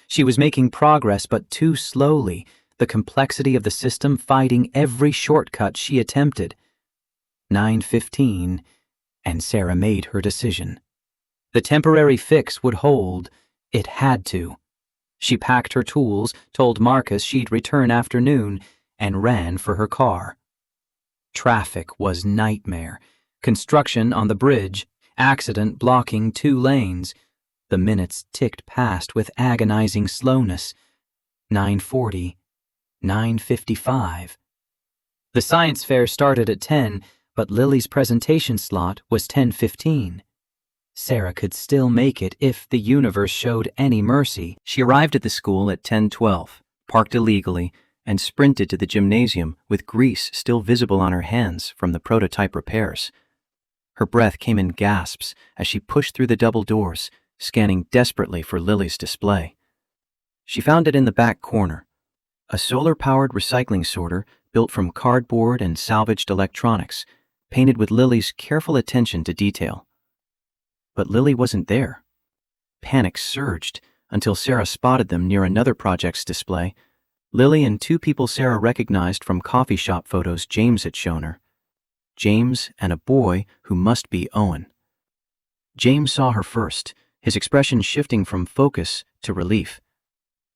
She was making progress, but too slowly, the complexity of the system fighting every shortcut she attempted. 9:15, and Sarah made her decision. The temporary fix would hold. It had to. She packed her tools, told Marcus she'd return after noon, and ran for her car. Traffic was nightmare. Construction on the bridge, accident blocking 2 lanes. The minutes ticked past with agonizing slowness. 9:40, 9:55. The science fair started at 10, but Lily's presentation slot was 10:15. Sarah could still make it if the universe showed any mercy. She arrived at the school at 10:12, parked illegally, and sprinted to the gymnasium with grease still visible on her hands from the prototype repairs. Her breath came in gasps as she pushed through the double doors, scanning desperately for Lily's display. She found it in the back corner, a solar-powered recycling sorter built from cardboard and salvaged electronics, painted with Lily's careful attention to detail. But Lily wasn't there. Panic surged until Sarah spotted them near another project's display. Lily and 2 people Sarah recognized from coffee shop photos James had shown her. James and a boy who must be Owen. James saw her first, his expression shifting from focus to relief.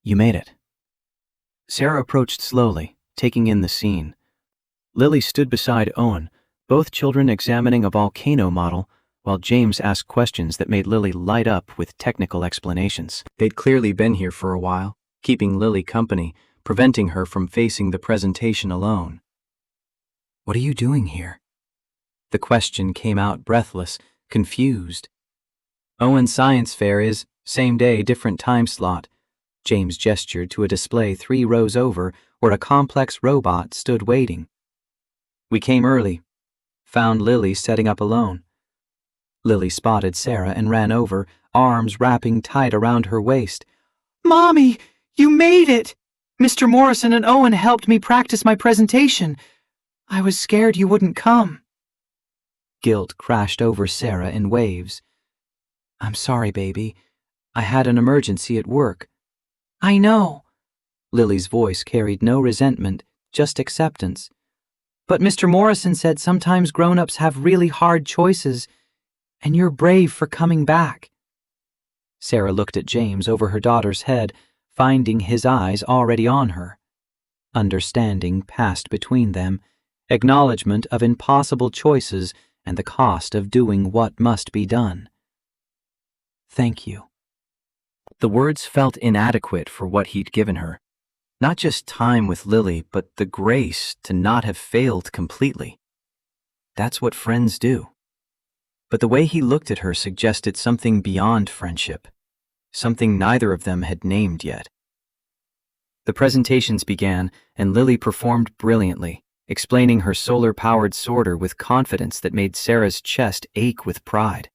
You made it. Sarah approached slowly, taking in the scene. Lily stood beside Owen, both children examining a volcano model, while James asked questions that made Lily light up with technical explanations. They'd clearly been here for a while, keeping Lily company, preventing her from facing the presentation alone. What are you doing here? The question came out breathless, confused. Owen's science fair is same day, different time slot. James gestured to a display 3 rows over where a complex robot stood waiting. We came early. Found Lily setting up alone. Lily spotted Sarah and ran over, arms wrapping tight around her waist. Mommy, You made it! Mr. Morrison and Owen helped me practice my presentation. I was scared you wouldn't come. Guilt crashed over Sarah in waves. I'm sorry, baby. I had an emergency at work. I know. Lily's voice carried no resentment, just acceptance. But Mr. Morrison said sometimes grown-ups have really hard choices, and you're brave for coming back. Sarah looked at James over her daughter's head, finding his eyes already on her. Understanding passed between them, acknowledgement of impossible choices and the cost of doing what must be done. Thank you. The words felt inadequate for what he'd given her. Not just time with Lily, but the grace to not have failed completely. That's what friends do. But the way he looked at her suggested something beyond friendship, something neither of them had named yet. The presentations began, and Lily performed brilliantly, explaining her solar-powered sorter with confidence that made Sarah's chest ache with pride.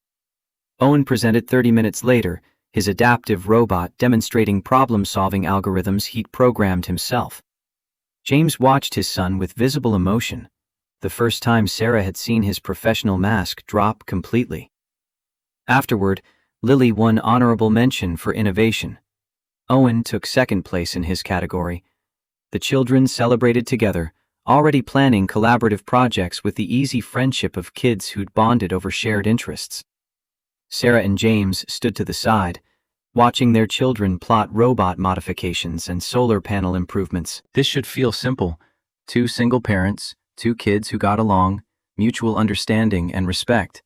Owen presented 30 minutes later, his adaptive robot demonstrating problem-solving algorithms he'd programmed himself. James watched his son with visible emotion, the first time Sarah had seen his professional mask drop completely. Afterward, Lily won honorable mention for innovation. Owen took second place in his category. The children celebrated together, already planning collaborative projects with the easy friendship of kids who'd bonded over shared interests. Sarah and James stood to the side, watching their children plot robot modifications and solar panel improvements. This should feel simple. 2 single parents, 2 kids who got along, mutual understanding and respect.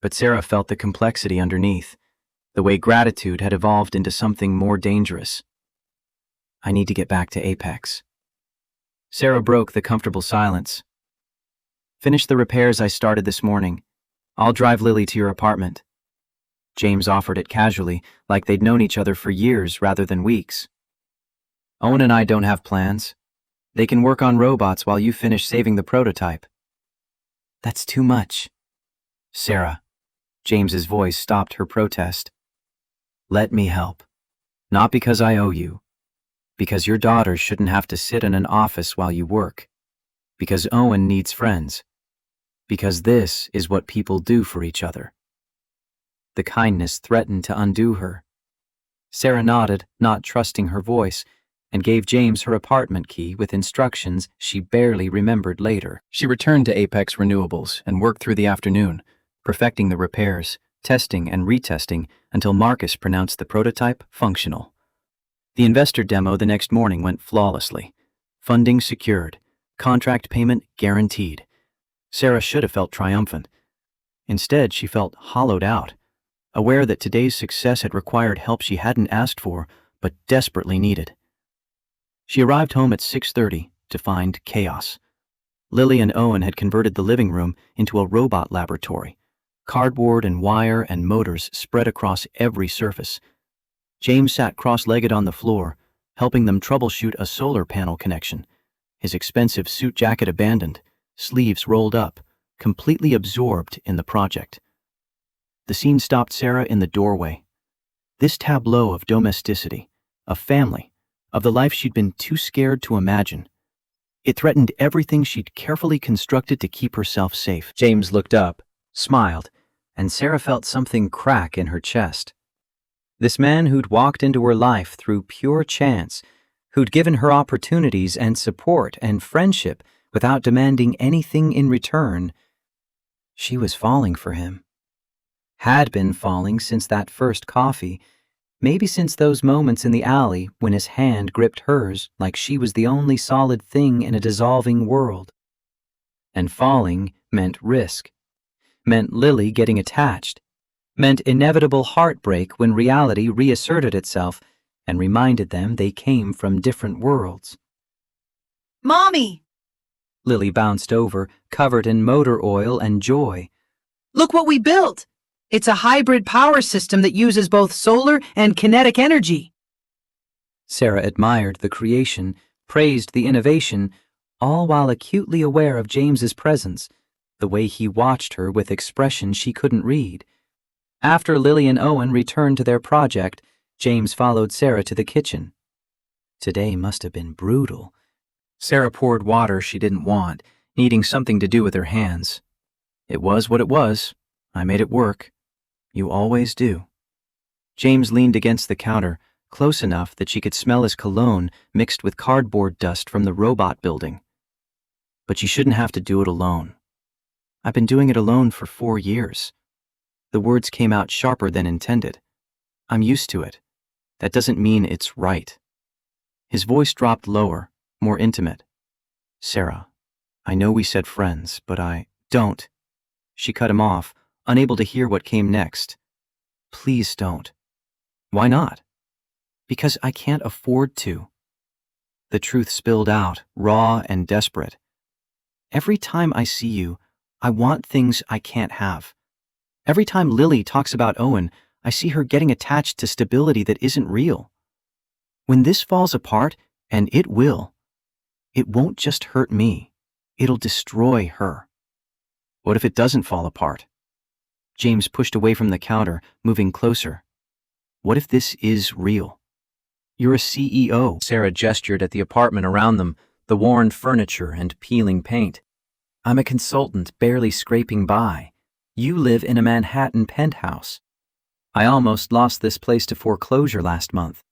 But Sarah felt the complexity underneath, the way gratitude had evolved into something more dangerous. I need to get back to Apex. Sarah broke the comfortable silence. Finish the repairs I started this morning. I'll drive Lily to your apartment. James offered it casually, like they'd known each other for years rather than weeks. Owen and I don't have plans. They can work on robots while you finish saving the prototype. That's too much. Sarah. James's voice stopped her protest. Let me help. Not because I owe you. Because your daughter shouldn't have to sit in an office while you work. Because Owen needs friends. Because this is what people do for each other. The kindness threatened to undo her. Sarah nodded, not trusting her voice, and gave James her apartment key with instructions she barely remembered later. She returned to Apex Renewables and worked through the afternoon, perfecting the repairs, testing and retesting until Marcus pronounced the prototype functional. The investor demo the next morning went flawlessly. Funding secured, contract payment guaranteed. Sarah should have felt triumphant. Instead, she felt hollowed out, aware that today's success had required help she hadn't asked for, but desperately needed. She arrived home at 6:30 to find chaos. Lily and Owen had converted the living room into a robot laboratory, cardboard and wire and motors spread across every surface. James sat cross-legged on the floor, helping them troubleshoot a solar panel connection, his expensive suit jacket abandoned, sleeves rolled up, completely absorbed in the project. The scene stopped Sarah in the doorway. This tableau of domesticity, of family, of the life she'd been too scared to imagine. It threatened everything she'd carefully constructed to keep herself safe. James looked up, smiled, and Sarah felt something crack in her chest. This man who'd walked into her life through pure chance, who'd given her opportunities and support and friendship without demanding anything in return. She was falling for him. Had been falling since that first coffee, maybe since those moments in the alley when his hand gripped hers like she was the only solid thing in a dissolving world. And falling meant risk, meant Lily getting attached, meant inevitable heartbreak when reality reasserted itself and reminded them they came from different worlds. Mommy! Lily bounced over, covered in motor oil and joy. Look what we built! It's a hybrid power system that uses both solar and kinetic energy. Sarah admired the creation, praised the innovation, all while acutely aware of James's presence, the way he watched her with expression she couldn't read. After Lily and Owen returned to their project, James followed Sarah to the kitchen. Today must have been brutal. Sarah poured water she didn't want, needing something to do with her hands. It was what it was. I made it work. You always do. James leaned against the counter, close enough that she could smell his cologne mixed with cardboard dust from the robot building. But you shouldn't have to do it alone. I've been doing it alone for 4 years. The words came out sharper than intended. I'm used to it. That doesn't mean it's right. His voice dropped lower, more intimate. Sarah, I know we said friends, but don't. She cut him off, unable to hear what came next. Please don't. Why not? Because I can't afford to. The truth spilled out, raw and desperate. Every time I see you, I want things I can't have. Every time Lily talks about Owen, I see her getting attached to stability that isn't real. When this falls apart, and it will, it won't just hurt me. It'll destroy her. What if it doesn't fall apart? James pushed away from the counter, moving closer. What if this is real? You're a CEO. Sarah gestured at the apartment around them, the worn furniture and peeling paint. I'm a consultant barely scraping by. You live in a Manhattan penthouse. I almost lost this place to foreclosure last month.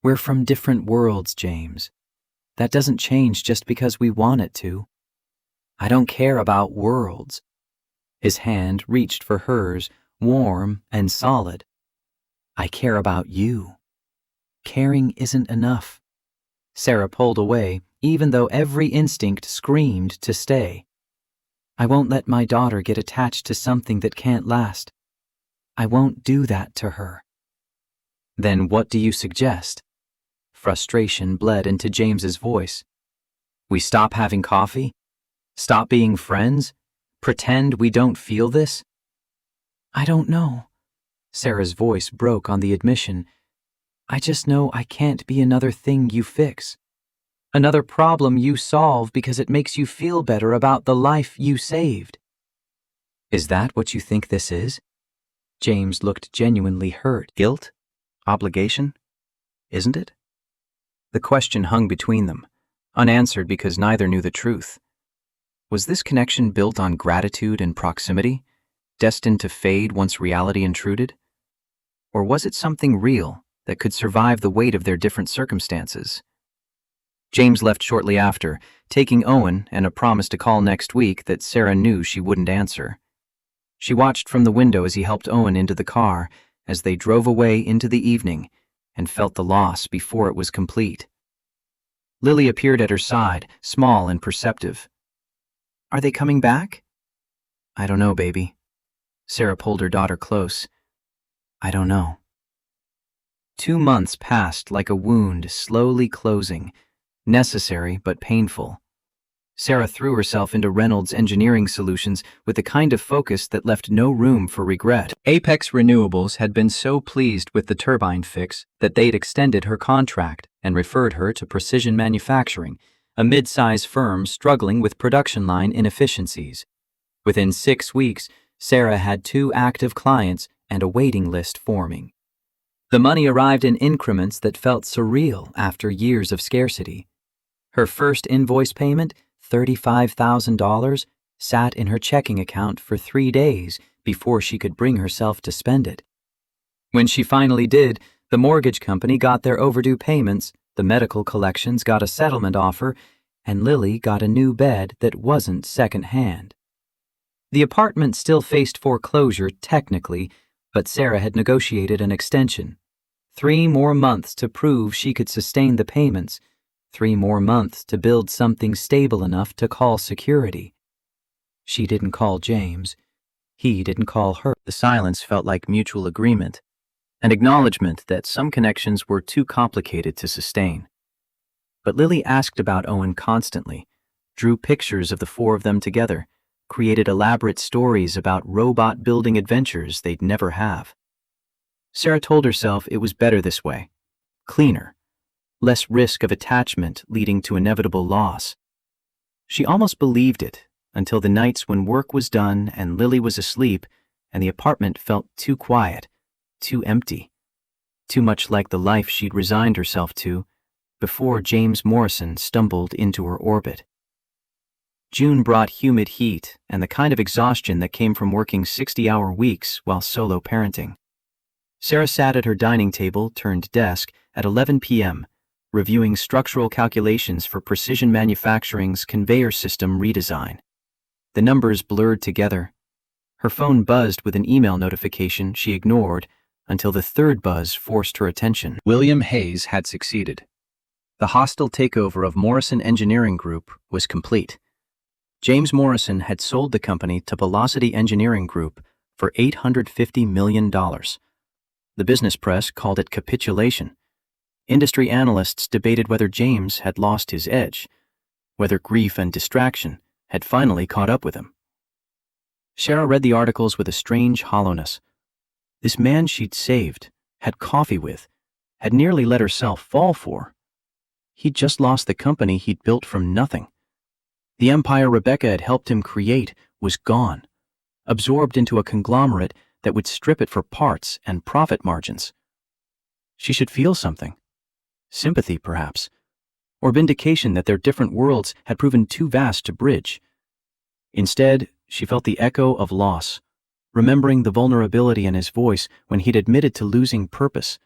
We're from different worlds, James. That doesn't change just because we want it to. I don't care about worlds. His hand reached for hers, warm and solid. I care about you. Caring isn't enough. Sarah pulled away, even though every instinct screamed to stay. I won't let my daughter get attached to something that can't last. I won't do that to her. Then what do you suggest? Frustration bled into James's voice. We stop having coffee? Stop being friends? Pretend we don't feel this? I don't know. Sarah's voice broke on the admission. I just know I can't be another thing you fix. Another problem you solve because it makes you feel better about the life you saved. Is that what you think this is? James looked genuinely hurt. Guilt? Obligation? Isn't it? The question hung between them, unanswered because neither knew the truth. Was this connection built on gratitude and proximity, destined to fade once reality intruded? Or was it something real that could survive the weight of their different circumstances? James left shortly after, taking Owen and a promise to call next week that Sarah knew she wouldn't answer. She watched from the window as he helped Owen into the car as they drove away into the evening and felt the loss before it was complete. Lily appeared at her side, small and perceptive. Are they coming back? I don't know, baby. Sarah pulled her daughter close. I don't know. 2 months passed like a wound slowly closing, necessary but painful. Sarah threw herself into Reynolds Engineering Solutions with the kind of focus that left no room for regret. Apex Renewables had been so pleased with the turbine fix that they'd extended her contract and referred her to Precision Manufacturing, a mid-size firm struggling with production line inefficiencies. Within 6 weeks, Sarah had 2 active clients and a waiting list forming. The money arrived in increments that felt surreal after years of scarcity. Her first invoice payment, $35,000, sat in her checking account for 3 days before she could bring herself to spend it. When she finally did, the mortgage company got their overdue payments, the medical collections got a settlement offer, and Lily got a new bed that wasn't second-hand. The apartment still faced foreclosure technically, but Sarah had negotiated an extension. 3 more months to prove she could sustain the payments. 3 more months to build something stable enough to call security. She didn't call James. He didn't call her. The silence felt like mutual agreement, an acknowledgement that some connections were too complicated to sustain. But Lily asked about Owen constantly, drew pictures of the 4 of them together, created elaborate stories about robot-building adventures they'd never have. Sarah told herself it was better this way, cleaner. Less risk of attachment leading to inevitable loss. She almost believed it until the nights when work was done and Lily was asleep and the apartment felt too quiet, too empty, too much like the life she'd resigned herself to, before James Morrison stumbled into her orbit. June brought humid heat and the kind of exhaustion that came from working 60-hour weeks while solo parenting. Sarah sat at her dining table turned desk at 11 p.m., reviewing structural calculations for Precision Manufacturing's conveyor system redesign. The numbers blurred together. Her phone buzzed with an email notification she ignored until the third buzz forced her attention. William Hayes had succeeded. The hostile takeover of Morrison Engineering Group was complete. James Morrison had sold the company to Velocity Engineering Group for $850 million. The business press called it capitulation. Industry analysts debated whether James had lost his edge, whether grief and distraction had finally caught up with him. Sarah read the articles with a strange hollowness. This man she'd saved, had coffee with, had nearly let herself fall for. He'd just lost the company he'd built from nothing. The empire Rebecca had helped him create was gone, absorbed into a conglomerate that would strip it for parts and profit margins. She should feel something. Sympathy, perhaps, or vindication that their different worlds had proven too vast to bridge. Instead, she felt the echo of loss, remembering the vulnerability in his voice when he'd admitted to losing purpose,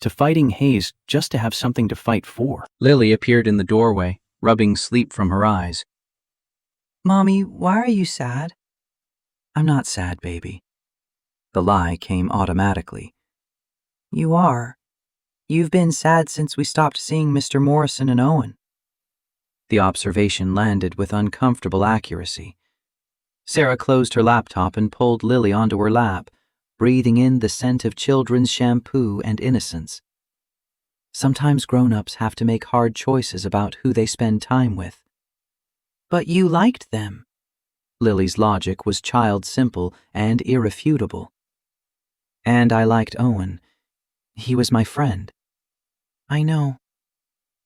to fighting Hayes just to have something to fight for. Lily appeared in the doorway, rubbing sleep from her eyes. Mommy, why are you sad? I'm not sad, baby. The lie came automatically. You are. You've been sad since we stopped seeing Mr. Morrison and Owen. The observation landed with uncomfortable accuracy. Sarah closed her laptop and pulled Lily onto her lap, breathing in the scent of children's shampoo and innocence. Sometimes grown-ups have to make hard choices about who they spend time with. But you liked them. Lily's logic was child-simple and irrefutable. And I liked Owen. He was my friend. I know.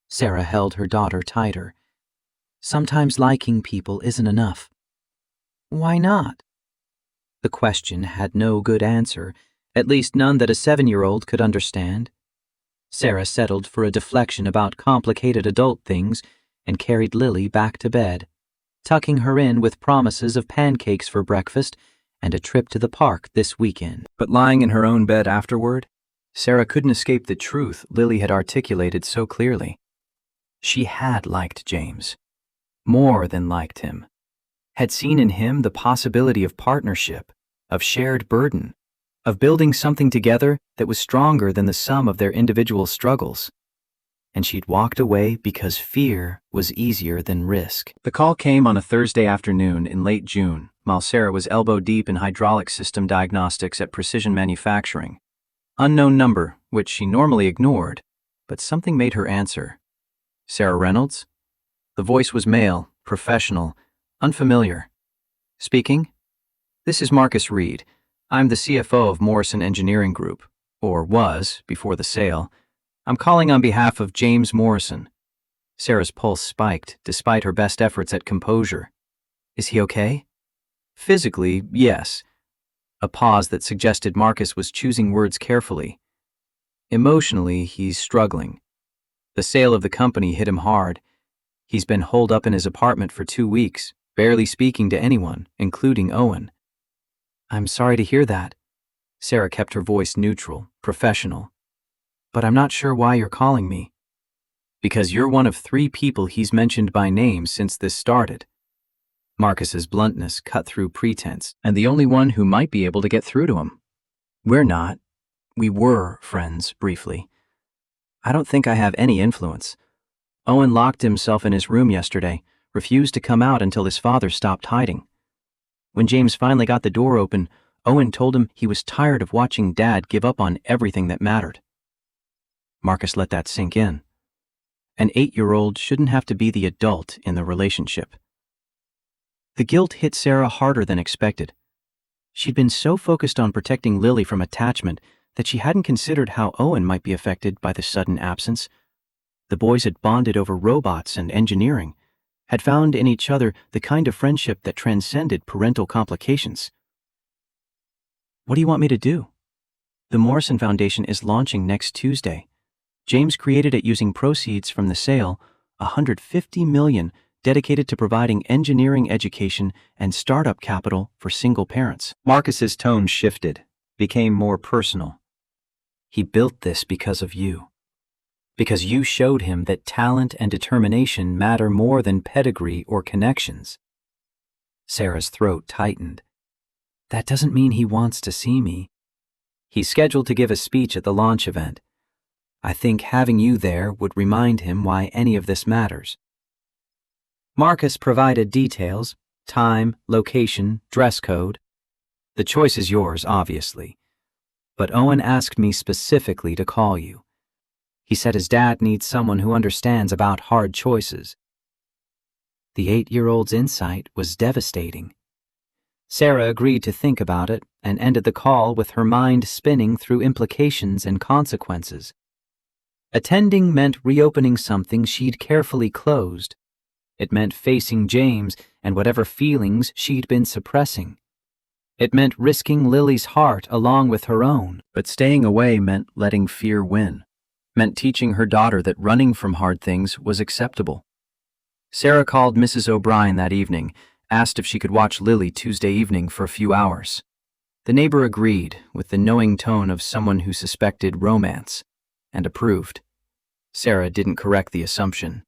Sarah held her daughter tighter. Sometimes liking people isn't enough. Why not? The question had no good answer, at least none that a 7-year-old could understand. Sarah settled for a deflection about complicated adult things and carried Lily back to bed, tucking her in with promises of pancakes for breakfast and a trip to the park this weekend. But lying in her own bed afterward, Sarah couldn't escape the truth Lily had articulated so clearly. She had liked James. More than liked him. Had seen in him the possibility of partnership, of shared burden, of building something together that was stronger than the sum of their individual struggles. And she'd walked away because fear was easier than risk. The call came on a Thursday afternoon in late June, while Sarah was elbow-deep in hydraulic system diagnostics at Precision Manufacturing. Unknown number, which she normally ignored, but something made her answer. Sarah Reynolds? The voice was male, professional, unfamiliar. Speaking? This is Marcus Reed. I'm the CFO of Morrison Engineering Group, or was before the sale. I'm calling on behalf of James Morrison. Sarah's pulse spiked, despite her best efforts at composure. Is he okay? Physically, yes. A pause that suggested Marcus was choosing words carefully. Emotionally, he's struggling. The sale of the company hit him hard. He's been holed up in his apartment for 2 weeks, barely speaking to anyone, including Owen. I'm sorry to hear that. Sarah kept her voice neutral, professional. But I'm not sure why you're calling me. Because you're one of 3 people he's mentioned by name since this started. Marcus's bluntness cut through pretense, and the only one who might be able to get through to him. We're not. We were friends, briefly. I don't think I have any influence. Owen locked himself in his room yesterday, refused to come out until his father stopped hiding. When James finally got the door open, Owen told him he was tired of watching Dad give up on everything that mattered. Marcus let that sink in. An 8-year-old shouldn't have to be the adult in the relationship. The guilt hit Sarah harder than expected. She'd been so focused on protecting Lily from attachment that she hadn't considered how Owen might be affected by the sudden absence. The boys had bonded over robots and engineering, had found in each other the kind of friendship that transcended parental complications. What do you want me to do? The Morrison Foundation is launching next Tuesday. James created it using proceeds from the sale, $150 million, dedicated to providing engineering education and startup capital for single parents. Marcus's tone shifted, became more personal. He built this because of you. Because you showed him that talent and determination matter more than pedigree or connections. Sarah's throat tightened. That doesn't mean he wants to see me. He's scheduled to give a speech at the launch event. I think having you there would remind him why any of this matters. Marcus provided details, time, location, dress code. The choice is yours, obviously. But Owen asked me specifically to call you. He said his dad needs someone who understands about hard choices. The 8-year-old's insight was devastating. Sarah agreed to think about it and ended the call with her mind spinning through implications and consequences. Attending meant reopening something she'd carefully closed. It meant facing James and whatever feelings she'd been suppressing. It meant risking Lily's heart along with her own. But staying away meant letting fear win, meant teaching her daughter that running from hard things was acceptable. Sarah called Mrs. O'Brien that evening, asked if she could watch Lily Tuesday evening for a few hours. The neighbor agreed, with the knowing tone of someone who suspected romance, and approved. Sarah didn't correct the assumption.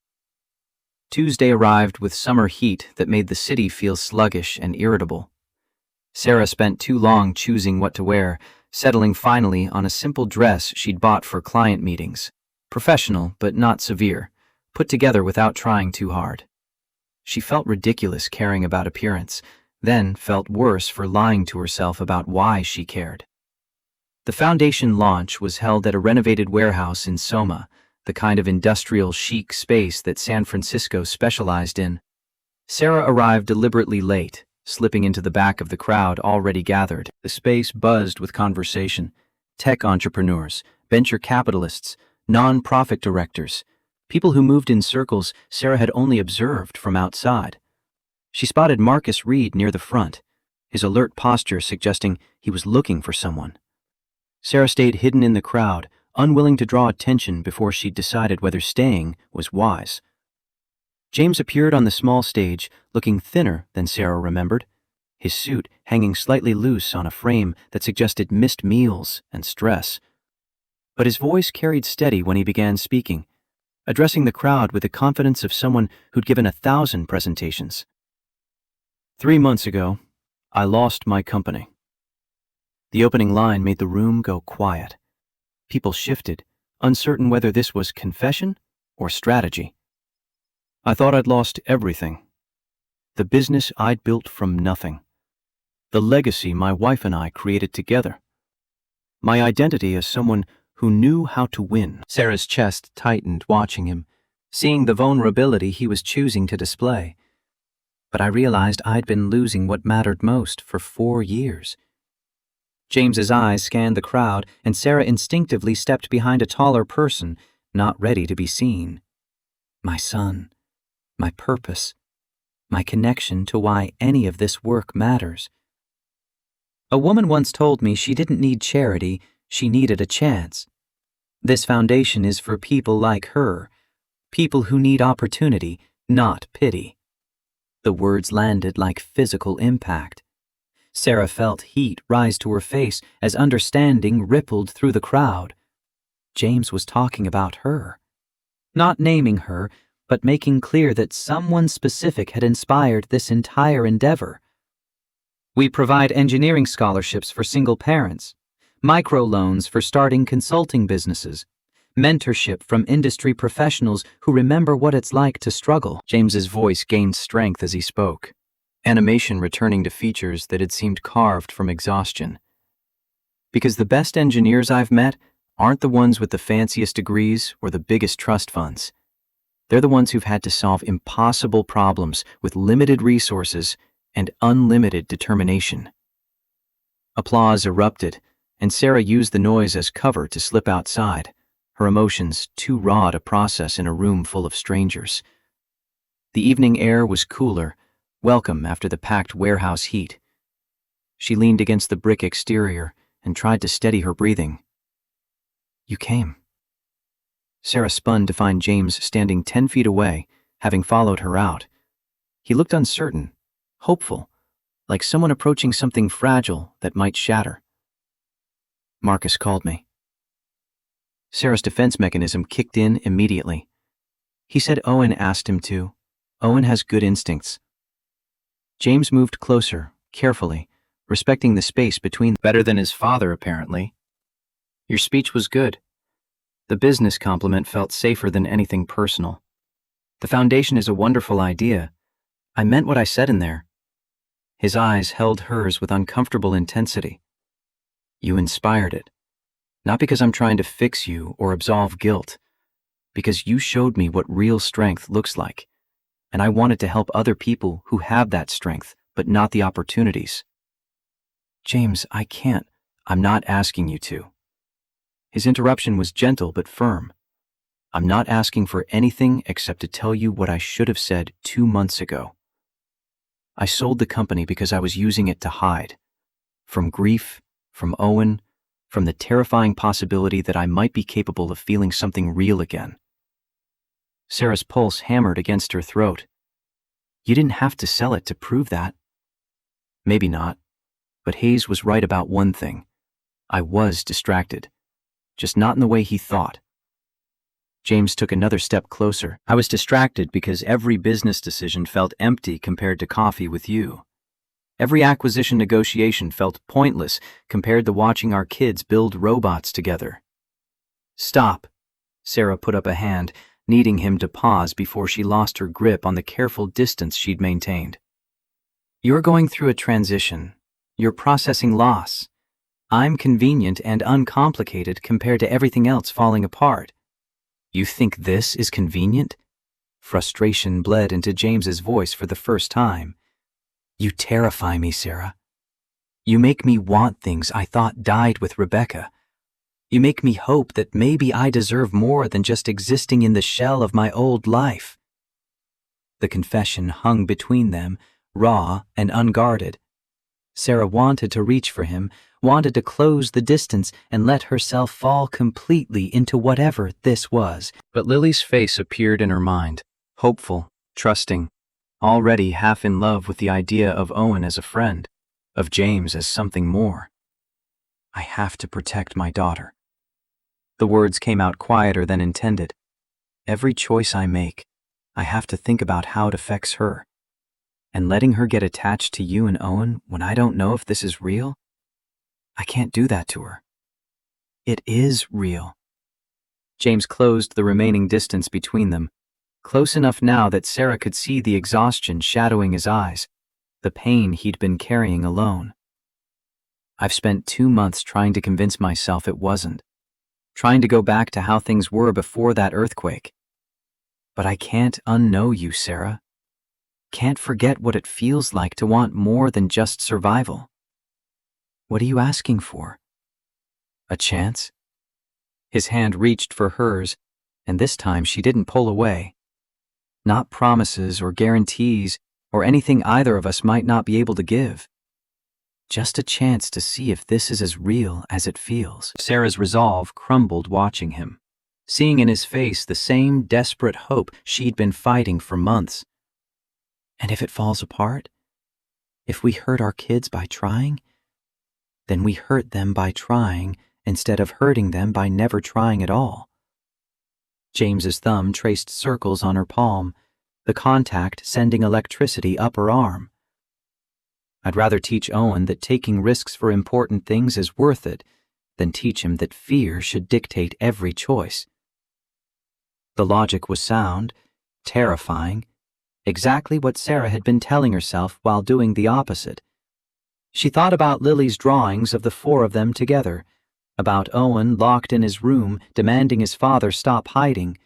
Tuesday arrived with summer heat that made the city feel sluggish and irritable. Sarah spent too long choosing what to wear, settling finally on a simple dress she'd bought for client meetings. Professional, but not severe, put together without trying too hard. She felt ridiculous caring about appearance, then felt worse for lying to herself about why she cared. The foundation launch was held at a renovated warehouse in Soma, the kind of industrial chic space that San Francisco specialized in. Sarah arrived deliberately late, slipping into the back of the crowd already gathered. The space buzzed with conversation. Tech entrepreneurs, venture capitalists, non-profit directors, people who moved in circles Sarah had only observed from outside. She spotted Marcus Reed near the front, his alert posture suggesting he was looking for someone. Sarah stayed hidden in the crowd, unwilling to draw attention before she'd decided whether staying was wise. James appeared on the small stage, looking thinner than Sarah remembered, his suit hanging slightly loose on a frame that suggested missed meals and stress. But his voice carried steady when he began speaking, addressing the crowd with the confidence of someone who'd given 1,000 presentations. 3 months ago, I lost my company. The opening line made the room go quiet. People shifted, uncertain whether this was confession or strategy. I thought I'd lost everything. The business I'd built from nothing. The legacy my wife and I created together. My identity as someone who knew how to win. Sarah's chest tightened watching him, seeing the vulnerability he was choosing to display. But I realized I'd been losing what mattered most for 4 years. James's eyes scanned the crowd, and Sarah instinctively stepped behind a taller person, not ready to be seen. My son, my purpose, my connection to why any of this work matters. A woman once told me she didn't need charity, she needed a chance. This foundation is for people like her, people who need opportunity, not pity. The words landed like physical impact. Sarah felt heat rise to her face as understanding rippled through the crowd. James was talking about her. Not naming her, but making clear that someone specific had inspired this entire endeavor. We provide engineering scholarships for single parents, microloans for starting consulting businesses, mentorship from industry professionals who remember what it's like to struggle. James's voice gained strength as he spoke, animation returning to features that had seemed carved from exhaustion. Because the best engineers I've met aren't the ones with the fanciest degrees or the biggest trust funds. They're the ones who've had to solve impossible problems with limited resources and unlimited determination. Applause erupted, and Sarah used the noise as cover to slip outside, her emotions too raw to process in a room full of strangers. The evening air was cooler, welcome after the packed warehouse heat. She leaned against the brick exterior and tried to steady her breathing. You came. Sarah spun to find James standing 10 feet away, having followed her out. He looked uncertain, hopeful, like someone approaching something fragile that might shatter. Marcus called me. Sarah's defense mechanism kicked in immediately. He said Owen asked him to. Owen has good instincts. James moved closer, carefully, respecting the space between. Better than his father, apparently. Your speech was good. The business compliment felt safer than anything personal. The foundation is a wonderful idea. I meant what I said in there. His eyes held hers with uncomfortable intensity. You inspired it. Not because I'm trying to fix you or absolve guilt, because you showed me what real strength looks like, and I wanted to help other people who have that strength, but not the opportunities. James, I can't. I'm not asking you to. His interruption was gentle but firm. I'm not asking for anything except to tell you what I should have said 2 months ago. I sold the company because I was using it to hide. From grief, from Owen, from the terrifying possibility that I might be capable of feeling something real again. Sarah's pulse hammered against her throat. You didn't have to sell it to prove that. Maybe not, but Hayes was right about one thing. I was distracted, just not in the way he thought. James took another step closer. I was distracted because every business decision felt empty compared to coffee with you. Every acquisition negotiation felt pointless compared to watching our kids build robots together. Stop. Sarah put up a hand, needing him to pause before she lost her grip on the careful distance she'd maintained. You're going through a transition. You're processing loss. I'm convenient and uncomplicated compared to everything else falling apart. You think this is convenient? Frustration bled into James's voice for the first time. You terrify me, Sarah. You make me want things I thought died with Rebecca. You make me hope that maybe I deserve more than just existing in the shell of my old life. The confession hung between them, raw and unguarded. Sarah wanted to reach for him, wanted to close the distance and let herself fall completely into whatever this was. But Lily's face appeared in her mind, hopeful, trusting, already half in love with the idea of Owen as a friend, of James as something more. I have to protect my daughter. The words came out quieter than intended. Every choice I make, I have to think about how it affects her. And letting her get attached to you and Owen when I don't know if this is real? I can't do that to her. It is real. James closed the remaining distance between them, close enough now that Sarah could see the exhaustion shadowing his eyes, the pain he'd been carrying alone. I've spent 2 months trying to convince myself it wasn't, trying to go back to how things were before that earthquake. But I can't unknow you, Sarah. Can't forget what it feels like to want more than just survival. What are you asking for? A chance? His hand reached for hers, and this time she didn't pull away. Not promises or guarantees or anything either of us might not be able to give. Just a chance to see if this is as real as it feels. Sarah's resolve crumbled watching him, seeing in his face the same desperate hope she'd been fighting for months. And if it falls apart? If we hurt our kids by trying? Then we hurt them by trying instead of hurting them by never trying at all. James's thumb traced circles on her palm, the contact sending electricity up her arm. I'd rather teach Owen that taking risks for important things is worth it than teach him that fear should dictate every choice. The logic was sound, terrifying, exactly what Sarah had been telling herself while doing the opposite. She thought about Lily's drawings of the 4 of them together, about Owen locked in his room demanding his father stop hiding,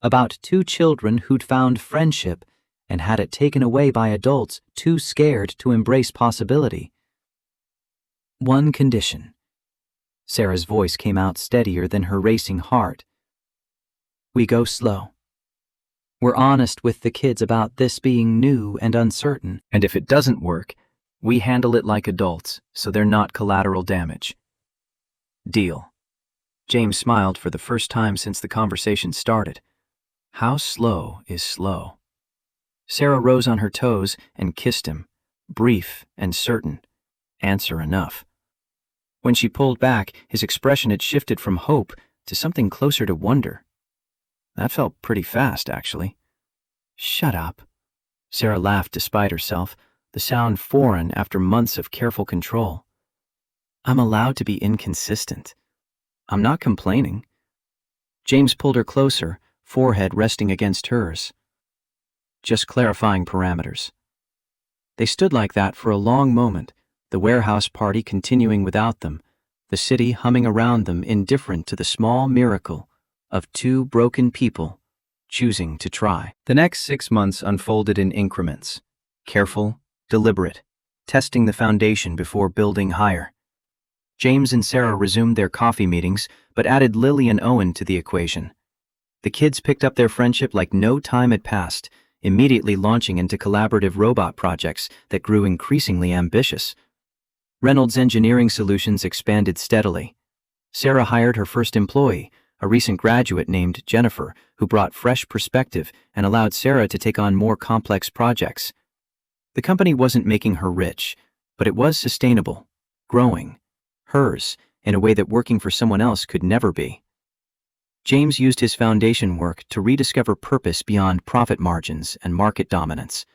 about 2 children who'd found friendship and had it taken away by adults too scared to embrace possibility. One condition. Sarah's voice came out steadier than her racing heart. We go slow. We're honest with the kids about this being new and uncertain. And if it doesn't work, we handle it like adults, so they're not collateral damage. Deal. James smiled for the first time since the conversation started. How slow is slow? Sarah rose on her toes and kissed him, brief and certain. Answer enough. When she pulled back, his expression had shifted from hope to something closer to wonder. That felt pretty fast, actually. Shut up. Sarah laughed despite herself, the sound foreign after months of careful control. I'm allowed to be inconsistent. I'm not complaining. James pulled her closer, forehead resting against hers. Just clarifying parameters. They stood like that for a long moment, the warehouse party continuing without them, the city humming around them, indifferent to the small miracle of two broken people choosing to try. The next 6 months unfolded in increments, careful, deliberate, testing the foundation before building higher. James and Sarah resumed their coffee meetings, but added Lily and Owen to the equation. The kids picked up their friendship like no time had passed, immediately launching into collaborative robot projects that grew increasingly ambitious. Reynolds Engineering Solutions expanded steadily. Sarah hired her first employee, a recent graduate named Jennifer, who brought fresh perspective and allowed Sarah to take on more complex projects. The company wasn't making her rich, but it was sustainable, growing, hers, in a way that working for someone else could never be. James used his foundation work to rediscover purpose beyond profit margins and market dominance.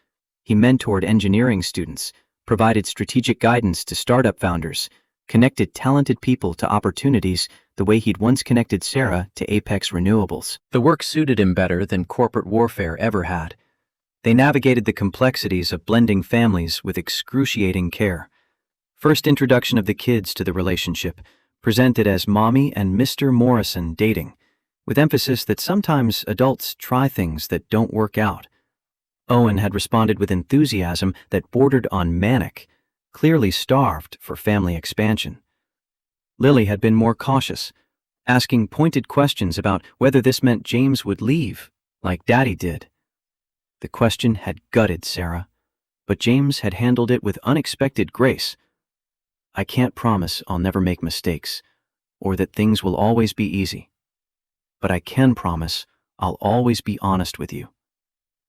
He mentored engineering students, provided strategic guidance to startup founders, connected talented people to opportunities the way he'd once connected Sarah to Apex Renewables. The work suited him better than corporate warfare ever had. They navigated the complexities of blending families with excruciating care. First introduction of the kids to the relationship, presented as Mommy and Mr. Morrison dating, with emphasis that sometimes adults try things that don't work out. Owen had responded with enthusiasm that bordered on manic, clearly starved for family expansion. Lily had been more cautious, asking pointed questions about whether this meant James would leave, like Daddy did. The question had gutted Sarah, but James had handled it with unexpected grace. I can't promise I'll never make mistakes, or that things will always be easy. But I can promise I'll always be honest with you,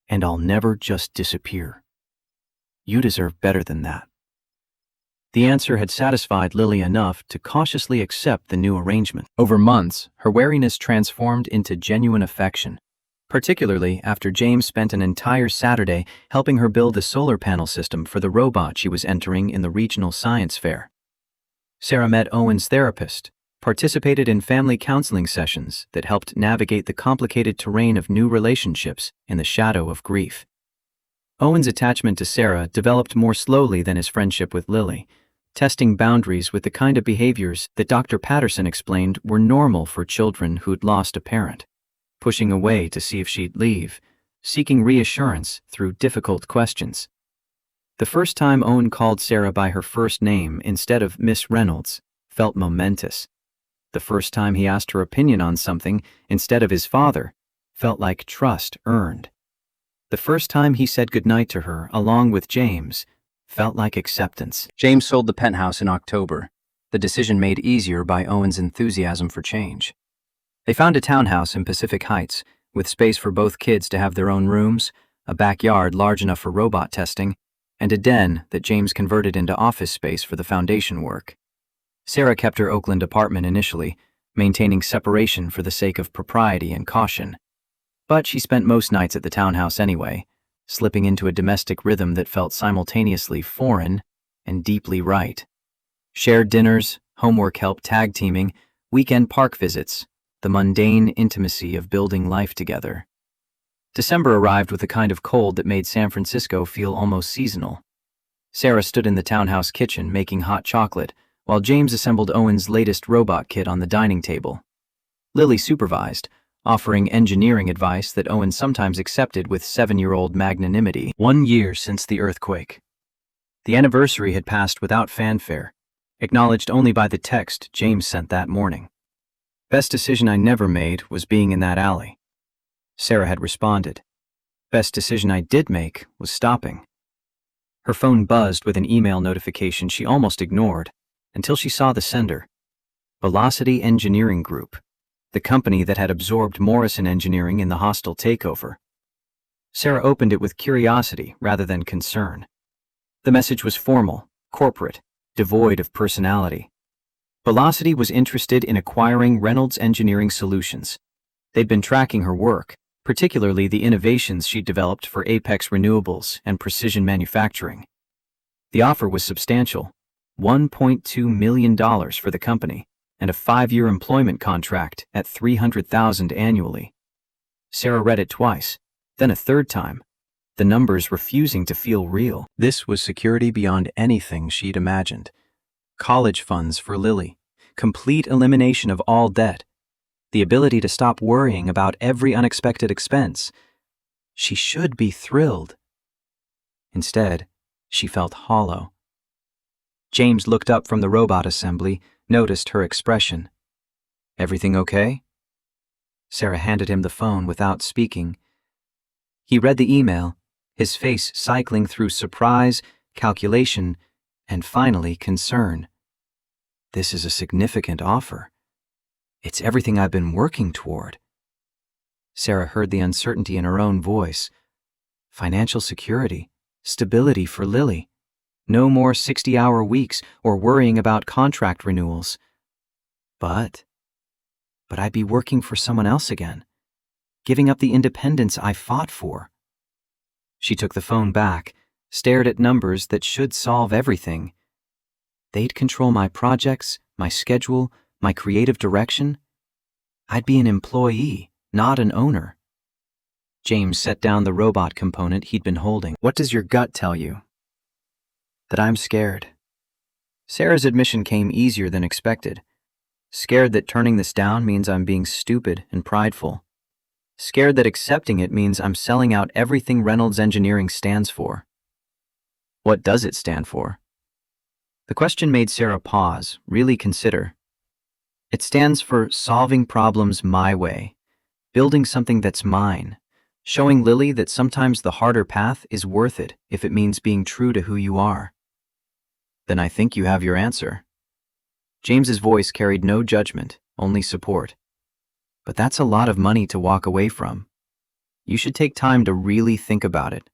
and I'll never just disappear. You deserve better than that. The answer had satisfied Lily enough to cautiously accept the new arrangement. Over months, her wariness transformed into genuine affection, particularly after James spent an entire Saturday helping her build a solar panel system for the robot she was entering in the regional science fair. Sarah met Owen's therapist, participated in family counseling sessions that helped navigate the complicated terrain of new relationships in the shadow of grief. Owen's attachment to Sarah developed more slowly than his friendship with Lily, testing boundaries with the kind of behaviors that Dr. Patterson explained were normal for children who'd lost a parent, pushing away to see if she'd leave, seeking reassurance through difficult questions. The first time Owen called Sarah by her first name instead of Miss Reynolds felt momentous. The first time he asked her opinion on something instead of his father felt like trust earned. The first time he said goodnight to her along with James felt like acceptance. James sold the penthouse in October, the decision made easier by Owen's enthusiasm for change. They found a townhouse in Pacific Heights, with space for both kids to have their own rooms, a backyard large enough for robot testing, and a den that James converted into office space for the foundation work. Sarah kept her Oakland apartment initially, maintaining separation for the sake of propriety and caution. But she spent most nights at the townhouse anyway, slipping into a domestic rhythm that felt simultaneously foreign and deeply right. Shared dinners, homework help tag teaming, weekend park visits, the mundane intimacy of building life together. December arrived with a kind of cold that made San Francisco feel almost seasonal. Sarah stood in the townhouse kitchen making hot chocolate, while James assembled Owen's latest robot kit on the dining table. Lily supervised, offering engineering advice that Owen sometimes accepted with 7-year-old magnanimity. 1 year since the earthquake. The anniversary had passed without fanfare, acknowledged only by the text James sent that morning. Best decision I never made was being in that alley. Sarah had responded. Best decision I did make was stopping. Her phone buzzed with an email notification she almost ignored, until she saw the sender. Velocity Engineering Group, the company that had absorbed Morrison Engineering in the hostile takeover. Sarah opened it with curiosity rather than concern. The message was formal, corporate, devoid of personality. Velocity was interested in acquiring Reynolds Engineering Solutions. They'd been tracking her work, particularly the innovations she'd developed for Apex Renewables and precision manufacturing. The offer was substantial, $1.2 million for the company, and a 5-year employment contract at $300,000 annually. Sarah read it twice, then a third time, the numbers refusing to feel real. This was security beyond anything she'd imagined. College funds for Lily, complete elimination of all debt, the ability to stop worrying about every unexpected expense. She should be thrilled. Instead, she felt hollow. James looked up from the robot assembly, noticed her expression. "Everything okay?" Sarah handed him the phone without speaking. He read the email, his face cycling through surprise, calculation, and finally concern. "This is a significant offer. It's everything I've been working toward." Sarah heard the uncertainty in her own voice. Financial security, stability for Lily. No more 60-hour weeks or worrying about contract renewals. But I'd be working for someone else again, giving up the independence I fought for. She took the phone back, stared at numbers that should solve everything. They'd control my projects, my schedule, my creative direction. I'd be an employee, not an owner. James set down the robot component he'd been holding. "What does your gut tell you?" "That I'm scared." Sarah's admission came easier than expected. Scared that turning this down means I'm being stupid and prideful. Scared that accepting it means I'm selling out everything Reynolds Engineering stands for. What does it stand for? The question made Sarah pause, really consider. It stands for solving problems my way, building something that's mine, showing Lily that sometimes the harder path is worth it if it means being true to who you are. Then I think you have your answer. James's voice carried no judgment, only support. But that's a lot of money to walk away from. You should take time to really think about it.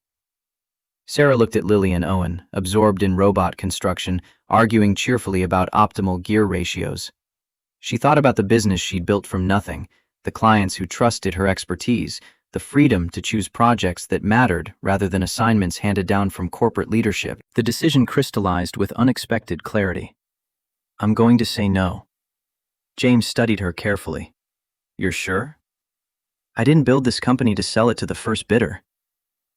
Sarah looked at Lily and Owen, absorbed in robot construction, arguing cheerfully about optimal gear ratios. She thought about the business she'd built from nothing, the clients who trusted her expertise, the freedom to choose projects that mattered rather than assignments handed down from corporate leadership. The decision crystallized with unexpected clarity. "I'm going to say no." James studied her carefully. "You're sure?" "I didn't build this company to sell it to the first bidder."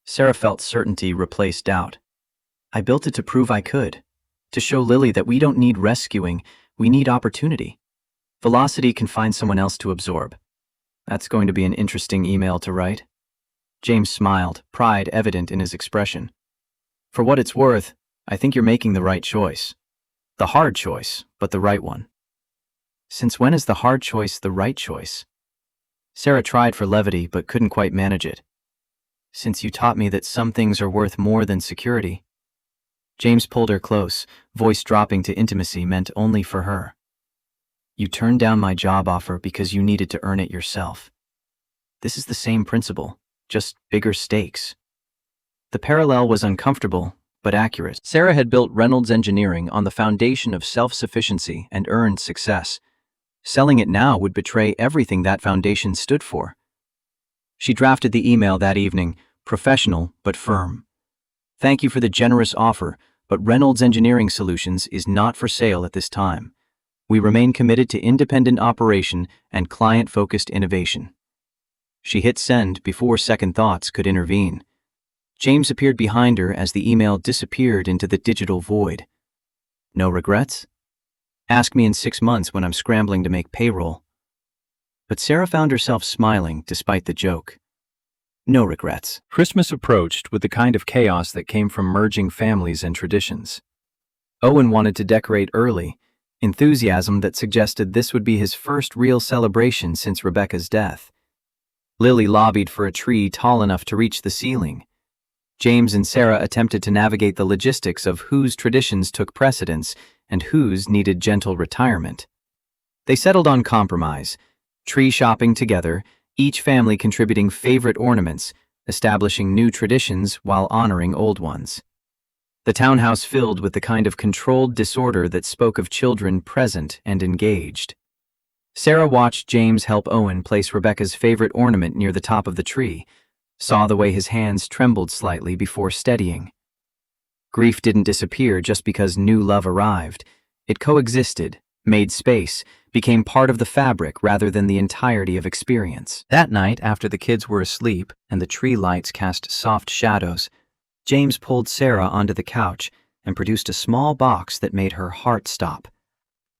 Sarah felt certainty replace doubt. "I built it to prove I could, to show Lily that we don't need rescuing, we need opportunity. Velocity can find someone else to absorb." "That's going to be an interesting email to write." James smiled, pride evident in his expression. "For what it's worth, I think you're making the right choice. The hard choice, but the right one." "Since when is the hard choice the right choice?" Sarah tried for levity but couldn't quite manage it. "Since you taught me that some things are worth more than security." James pulled her close, voice dropping to intimacy meant only for her. "You turned down my job offer because you needed to earn it yourself. This is the same principle, just bigger stakes." The parallel was uncomfortable, but accurate. Sarah had built Reynolds Engineering on the foundation of self-sufficiency and earned success. Selling it now would betray everything that foundation stood for. She drafted the email that evening, professional but firm. "Thank you for the generous offer, but Reynolds Engineering Solutions is not for sale at this time. We remain committed to independent operation and client-focused innovation." She hit send before second thoughts could intervene. James appeared behind her as the email disappeared into the digital void. "No regrets? Ask me in 6 months when I'm scrambling to make payroll." But Sarah found herself smiling despite the joke. No regrets. Christmas approached with the kind of chaos that came from merging families and traditions. Owen wanted to decorate early, enthusiasm that suggested this would be his first real celebration since Rebecca's death. Lily lobbied for a tree tall enough to reach the ceiling. James and Sarah attempted to navigate the logistics of whose traditions took precedence and whose needed gentle retirement. They settled on compromise, tree shopping together, each family contributing favorite ornaments, establishing new traditions while honoring old ones. The townhouse filled with the kind of controlled disorder that spoke of children present and engaged. Sarah watched James help Owen place Rebecca's favorite ornament near the top of the tree, saw the way his hands trembled slightly before steadying. Grief didn't disappear just because new love arrived. It coexisted, made space, became part of the fabric rather than the entirety of experience. That night, after the kids were asleep and the tree lights cast soft shadows, James pulled Sarah onto the couch and produced a small box that made her heart stop.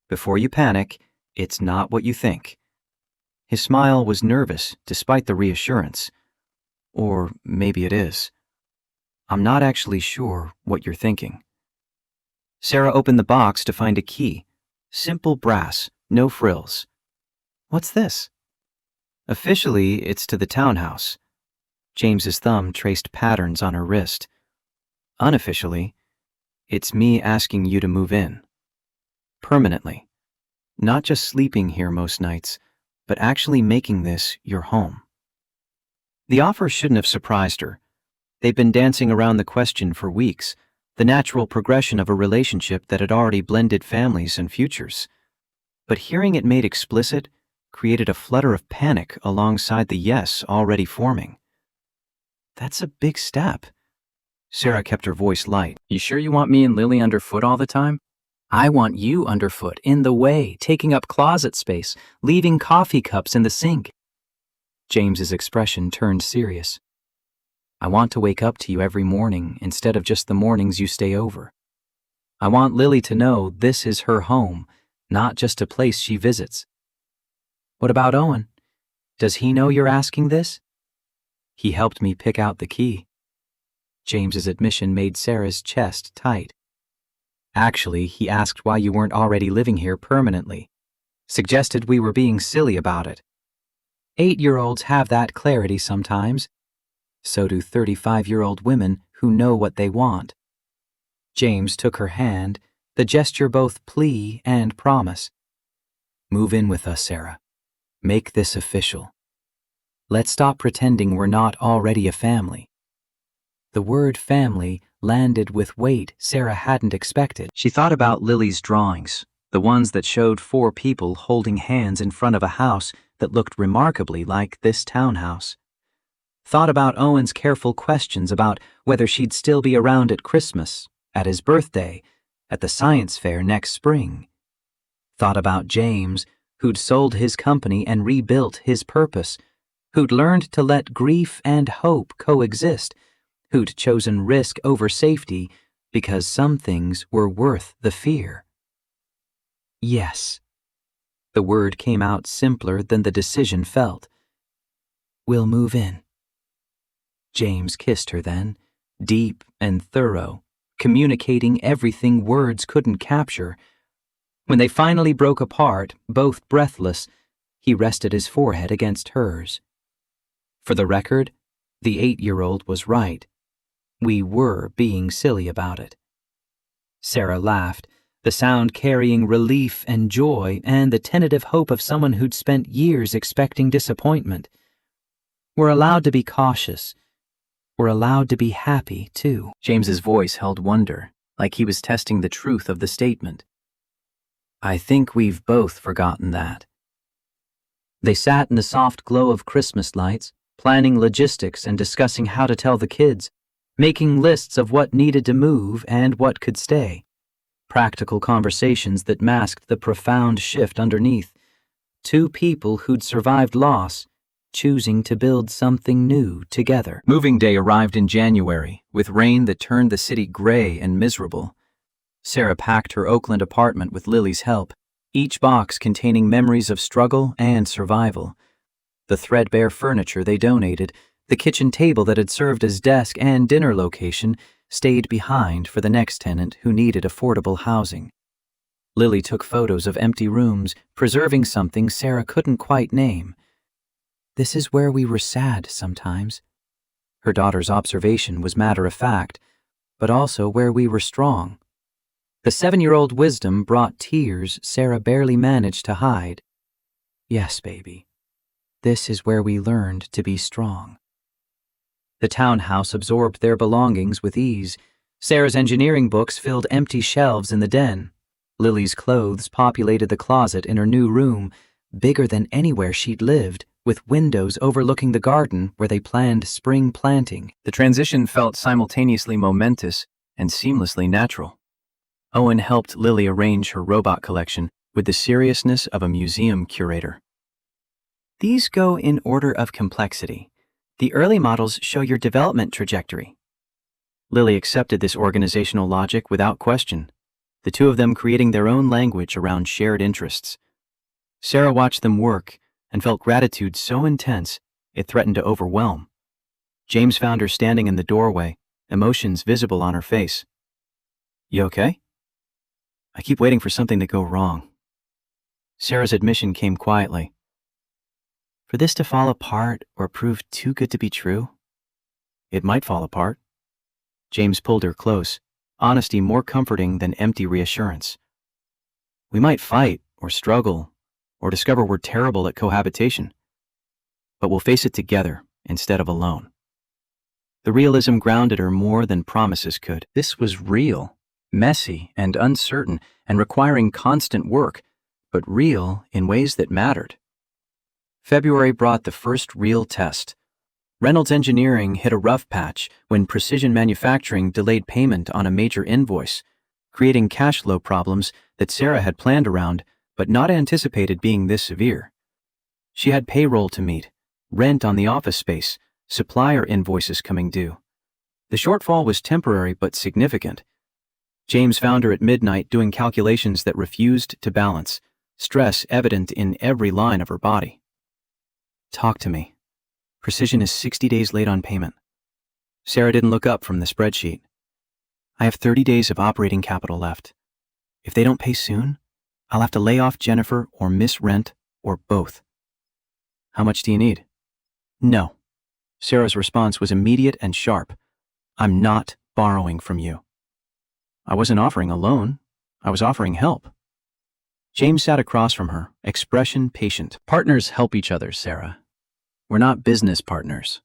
Before you panic, it's not what you think. His smile was nervous despite the reassurance. Or maybe it is. I'm not actually sure what you're thinking. Sarah opened the box to find a key. Simple brass, no frills. What's this? Officially, it's to the townhouse. James's thumb traced patterns on her wrist. Unofficially, it's me asking you to move in. Permanently. Not just sleeping here most nights, but actually making this your home. The offer shouldn't have surprised her. They'd been dancing around the question for weeks, the natural progression of a relationship that had already blended families and futures. But hearing it made explicit created a flutter of panic alongside the yes already forming. That's a big step. Sarah kept her voice light. You sure you want me and Lily underfoot all the time? I want you underfoot, in the way, taking up closet space, leaving coffee cups in the sink. James's expression turned serious. I want to wake up to you every morning instead of just the mornings you stay over. I want Lily to know this is her home, not just a place she visits. What about Owen? Does he know you're asking this? He helped me pick out the key. James's admission made Sarah's chest tight. Actually, he asked why you weren't already living here permanently. Suggested we were being silly about it. 8-year-olds have that clarity sometimes. So do 35-year-old women who know what they want. James took her hand, the gesture both plea and promise. Move in with us, Sarah. Make this official. Let's stop pretending we're not already a family. The word family landed with weight Sarah hadn't expected. She thought about Lily's drawings, the ones that showed 4 people holding hands in front of a house that looked remarkably like this townhouse. Thought about Owen's careful questions about whether she'd still be around at Christmas, at his birthday, at the science fair next spring. Thought about James, who'd sold his company and rebuilt his purpose, who'd learned to let grief and hope coexist, who'd chosen risk over safety because some things were worth the fear. Yes. The word came out simpler than the decision felt. We'll move in. James kissed her then, deep and thorough, communicating everything words couldn't capture. When they finally broke apart, both breathless, he rested his forehead against hers. For the record, the 8-year-old was right. We were being silly about it. Sarah laughed, the sound carrying relief and joy and the tentative hope of someone who'd spent years expecting disappointment. We're allowed to be cautious. We're allowed to be happy, too. James's voice held wonder, like he was testing the truth of the statement. I think we've both forgotten that. They sat in the soft glow of Christmas lights, planning logistics and discussing how to tell the kids, making lists of what needed to move and what could stay. Practical conversations that masked the profound shift underneath. 2 people who'd survived loss, choosing to build something new together. Moving day arrived in January, with rain that turned the city gray and miserable. Sarah packed her Oakland apartment with Lily's help, each box containing memories of struggle and survival. The threadbare furniture they donated, the kitchen table that had served as desk and dinner location, stayed behind for the next tenant who needed affordable housing. Lily took photos of empty rooms, preserving something Sarah couldn't quite name. This is where we were sad sometimes. Her daughter's observation was matter-of-fact, but also where we were strong. The 7-year-old wisdom brought tears Sarah barely managed to hide. Yes, baby. This is where we learned to be strong. The townhouse absorbed their belongings with ease. Sarah's engineering books filled empty shelves in the den. Lily's clothes populated the closet in her new room, bigger than anywhere she'd lived, with windows overlooking the garden where they planned spring planting. The transition felt simultaneously momentous and seamlessly natural. Owen helped Lily arrange her robot collection with the seriousness of a museum curator. These go in order of complexity. The early models show your development trajectory. Lily accepted this organizational logic without question, the two of them creating their own language around shared interests. Sarah watched them work and felt gratitude so intense it threatened to overwhelm. James found her standing in the doorway, emotions visible on her face. "You okay?" "I keep waiting for something to go wrong." Sarah's admission came quietly. "For this to fall apart or prove too good to be true?" "It might fall apart." James pulled her close, honesty more comforting than empty reassurance. "We might fight or struggle or discover we're terrible at cohabitation, but we'll face it together instead of alone." The realism grounded her more than promises could. This was real, messy and uncertain and requiring constant work, but real in ways that mattered. February brought the first real test. Reynolds Engineering hit a rough patch when Precision Manufacturing delayed payment on a major invoice, creating cash flow problems that Sarah had planned around but not anticipated being this severe. She had payroll to meet, rent on the office space, supplier invoices coming due. The shortfall was temporary but significant. James found her at midnight doing calculations that refused to balance, stress evident in every line of her body. "Talk to me. Precision is 60 days late on payment." Sarah didn't look up from the spreadsheet. "I have 30 days of operating capital left. If they don't pay soon, I'll have to lay off Jennifer or miss rent or both." "How much do you need?" "No." Sarah's response was immediate and sharp. "I'm not borrowing from you." "I wasn't offering a loan. I was offering help." James sat across from her, expression patient. "Partners help each other, Sarah. We're not business partners."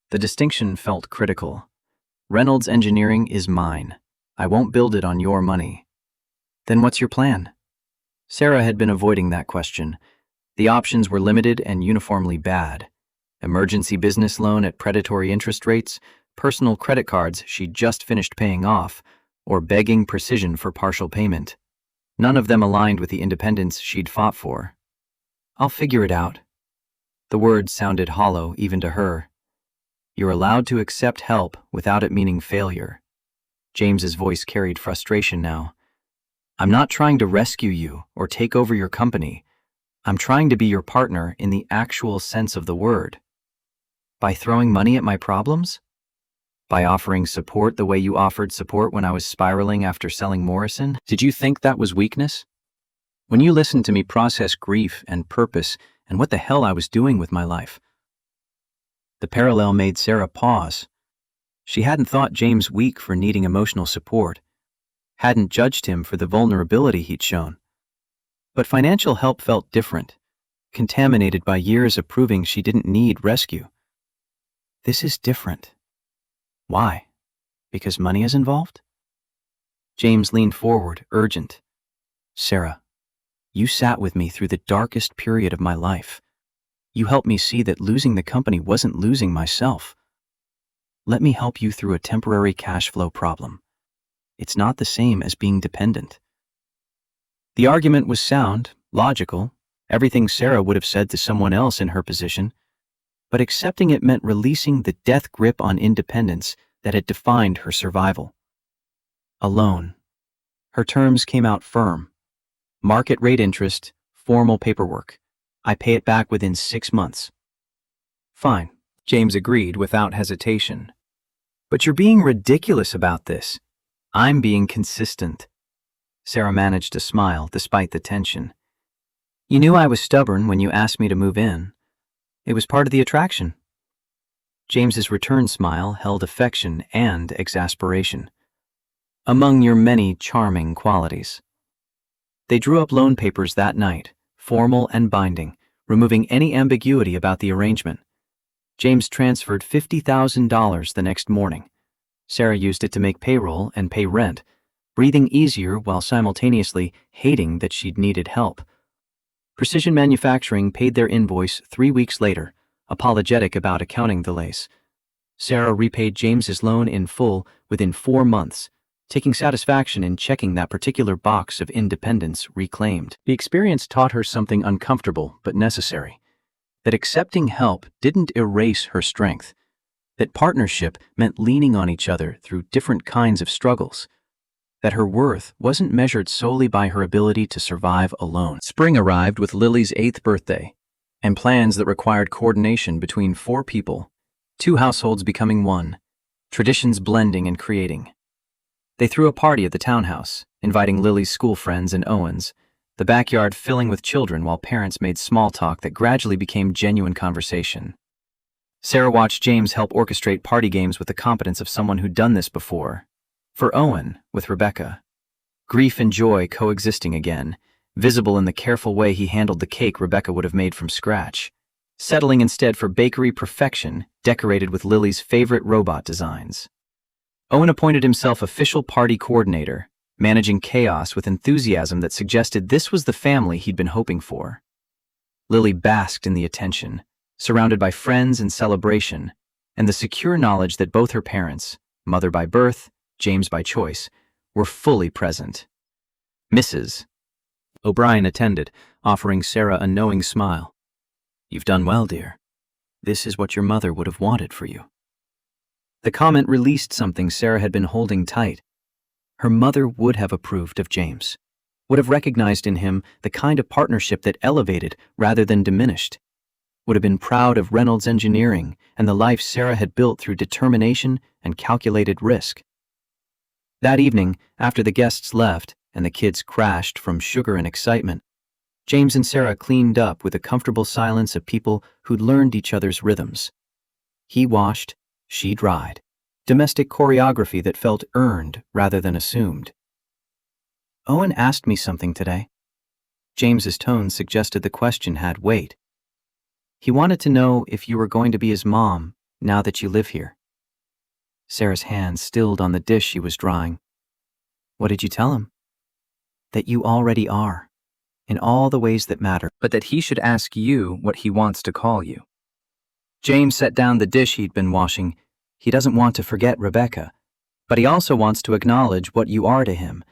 The distinction felt critical. "Reynolds Engineering is mine. I won't build it on your money." "Then what's your plan?" Sarah had been avoiding that question. The options were limited and uniformly bad. Emergency business loan at predatory interest rates, personal credit cards she'd just finished paying off, or begging Precision for partial payment. None of them aligned with the independence she'd fought for. "I'll figure it out." The words sounded hollow even to her. "You're allowed to accept help without it meaning failure." James's voice carried frustration now. "I'm not trying to rescue you or take over your company. I'm trying to be your partner in the actual sense of the word." "By throwing money at my problems?" "By offering support the way you offered support when I was spiraling after selling Morrison?" "Did you think that was weakness? When you listened to me process grief and purpose and what the hell I was doing with my life?" The parallel made Sarah pause. She hadn't thought James weak for needing emotional support, hadn't judged him for the vulnerability he'd shown. But financial help felt different, contaminated by years of proving she didn't need rescue. This is different. Why? Because money is involved? James leaned forward, urgent. "Sarah, you sat with me through the darkest period of my life. You helped me see that losing the company wasn't losing myself. Let me help you through a temporary cash flow problem. It's not the same as being dependent." The argument was sound, logical, everything Sarah would have said to someone else in her position, but accepting it meant releasing the death grip on independence that had defined her survival. Alone. Her terms came out firm. Market rate interest, formal paperwork. I pay it back within 6 months. "Fine," James agreed without hesitation. "But you're being ridiculous about this." "I'm being consistent." Sarah managed to smile despite the tension. "You knew I was stubborn when you asked me to move in. It was part of the attraction." James's return smile held affection and exasperation. among your many charming qualities. They drew up loan papers that night, formal and binding, removing any ambiguity about the arrangement. James transferred $50,000 the next morning. Sarah used it to make payroll and pay rent, breathing easier while simultaneously hating that she'd needed help. Precision Manufacturing paid their invoice 3 weeks later, apologetic about accounting delays. Sarah repaid James's loan in full within 4 months, taking satisfaction in checking that particular box of independence reclaimed. The experience taught her something uncomfortable but necessary, that accepting help didn't erase her strength, that partnership meant leaning on each other through different kinds of struggles, that her worth wasn't measured solely by her ability to survive alone. Spring arrived with Lily's 8th birthday, and plans that required coordination between 4 people, 2 households becoming one, traditions blending and creating. They threw a party at the townhouse, inviting Lily's school friends and Owen's, the backyard filling with children while parents made small talk that gradually became genuine conversation. Sarah watched James help orchestrate party games with the competence of someone who'd done this before. For Owen, with Rebecca, grief and joy coexisting again, visible in the careful way he handled the cake Rebecca would have made from scratch, settling instead for bakery perfection decorated with Lily's favorite robot designs. Owen appointed himself official party coordinator, managing chaos with enthusiasm that suggested this was the family he'd been hoping for. Lily basked in the attention, surrounded by friends and celebration, and the secure knowledge that both her parents, mother by birth, James by choice, were fully present. Mrs. O'Brien attended, offering Sarah a knowing smile. "You've done well, dear. This is what your mother would have wanted for you." The comment released something Sarah had been holding tight. Her mother would have approved of James, would have recognized in him the kind of partnership that elevated rather than diminished, would have been proud of Reynolds Engineering and the life Sarah had built through determination and calculated risk. That evening, after the guests left and the kids crashed from sugar and excitement, James and Sarah cleaned up with the comfortable silence of people who'd learned each other's rhythms. He washed, she dried. Domestic choreography that felt earned rather than assumed. "Owen asked me something today." James's tone suggested the question had weight. "He wanted to know if you were going to be his mom now that you live here." Sarah's hand stilled on the dish she was drying. "What did you tell him?" "That you already are, in all the ways that matter, but that he should ask you what he wants to call you." James set down the dish he'd been washing. He doesn't want to forget Rebecca, but he also wants to acknowledge what you are to him.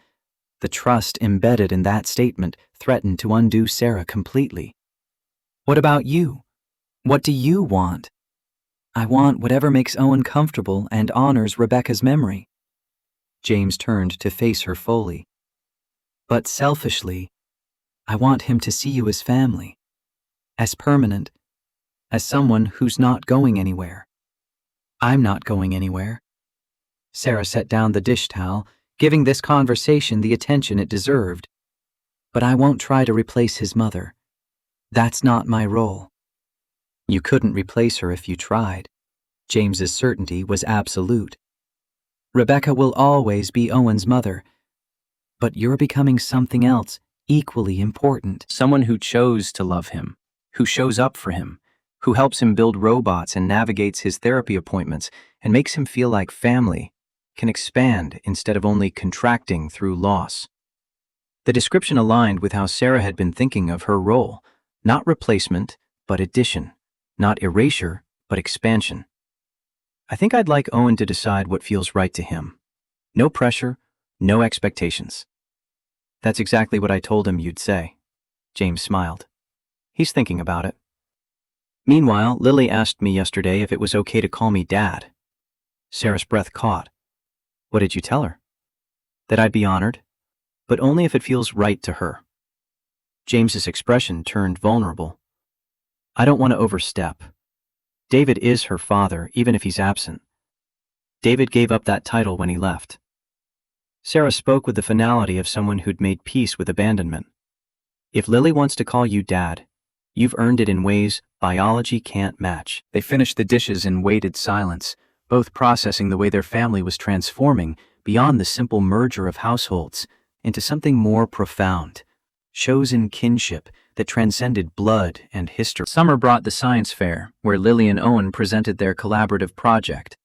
The trust embedded in that statement threatened to undo Sarah completely. "What about you? What do you want?" "I want whatever makes Owen comfortable and honors Rebecca's memory." James turned to face her fully. "But selfishly, I want him to see you as family, as permanent, as someone who's not going anywhere." "I'm not going anywhere." Sarah set down the dish towel, giving this conversation the attention it deserved. "But I won't try to replace his mother. That's not my role." "You couldn't replace her if you tried." James's certainty was absolute. "Rebecca will always be Owen's mother, but you're becoming something else equally important." Someone who chose to love him, who shows up for him, who helps him build robots and navigates his therapy appointments and makes him feel like family, can expand instead of only contracting through loss. The description aligned with how Sarah had been thinking of her role, not replacement, but addition, not erasure, but expansion. "I think I'd like Owen to decide what feels right to him. No pressure, no expectations." "That's exactly what I told him you'd say." James smiled. "He's thinking about it." Meanwhile, Lily asked me yesterday if it was okay to call me Dad. Sarah's breath caught. "What did you tell her?" "That I'd be honored, but only if it feels right to her." James's expression turned vulnerable. "I don't want to overstep. David is her father, even if he's absent. David gave up that title when he left." Sarah spoke with the finality of someone who'd made peace with abandonment. "If Lily wants to call you Dad, you've earned it in ways biology can't match." They finished the dishes in weighted silence, both processing the way their family was transforming beyond the simple merger of households into something more profound, chosen kinship that transcended blood and history. Summer brought the science fair, where Lily and Owen presented their collaborative project,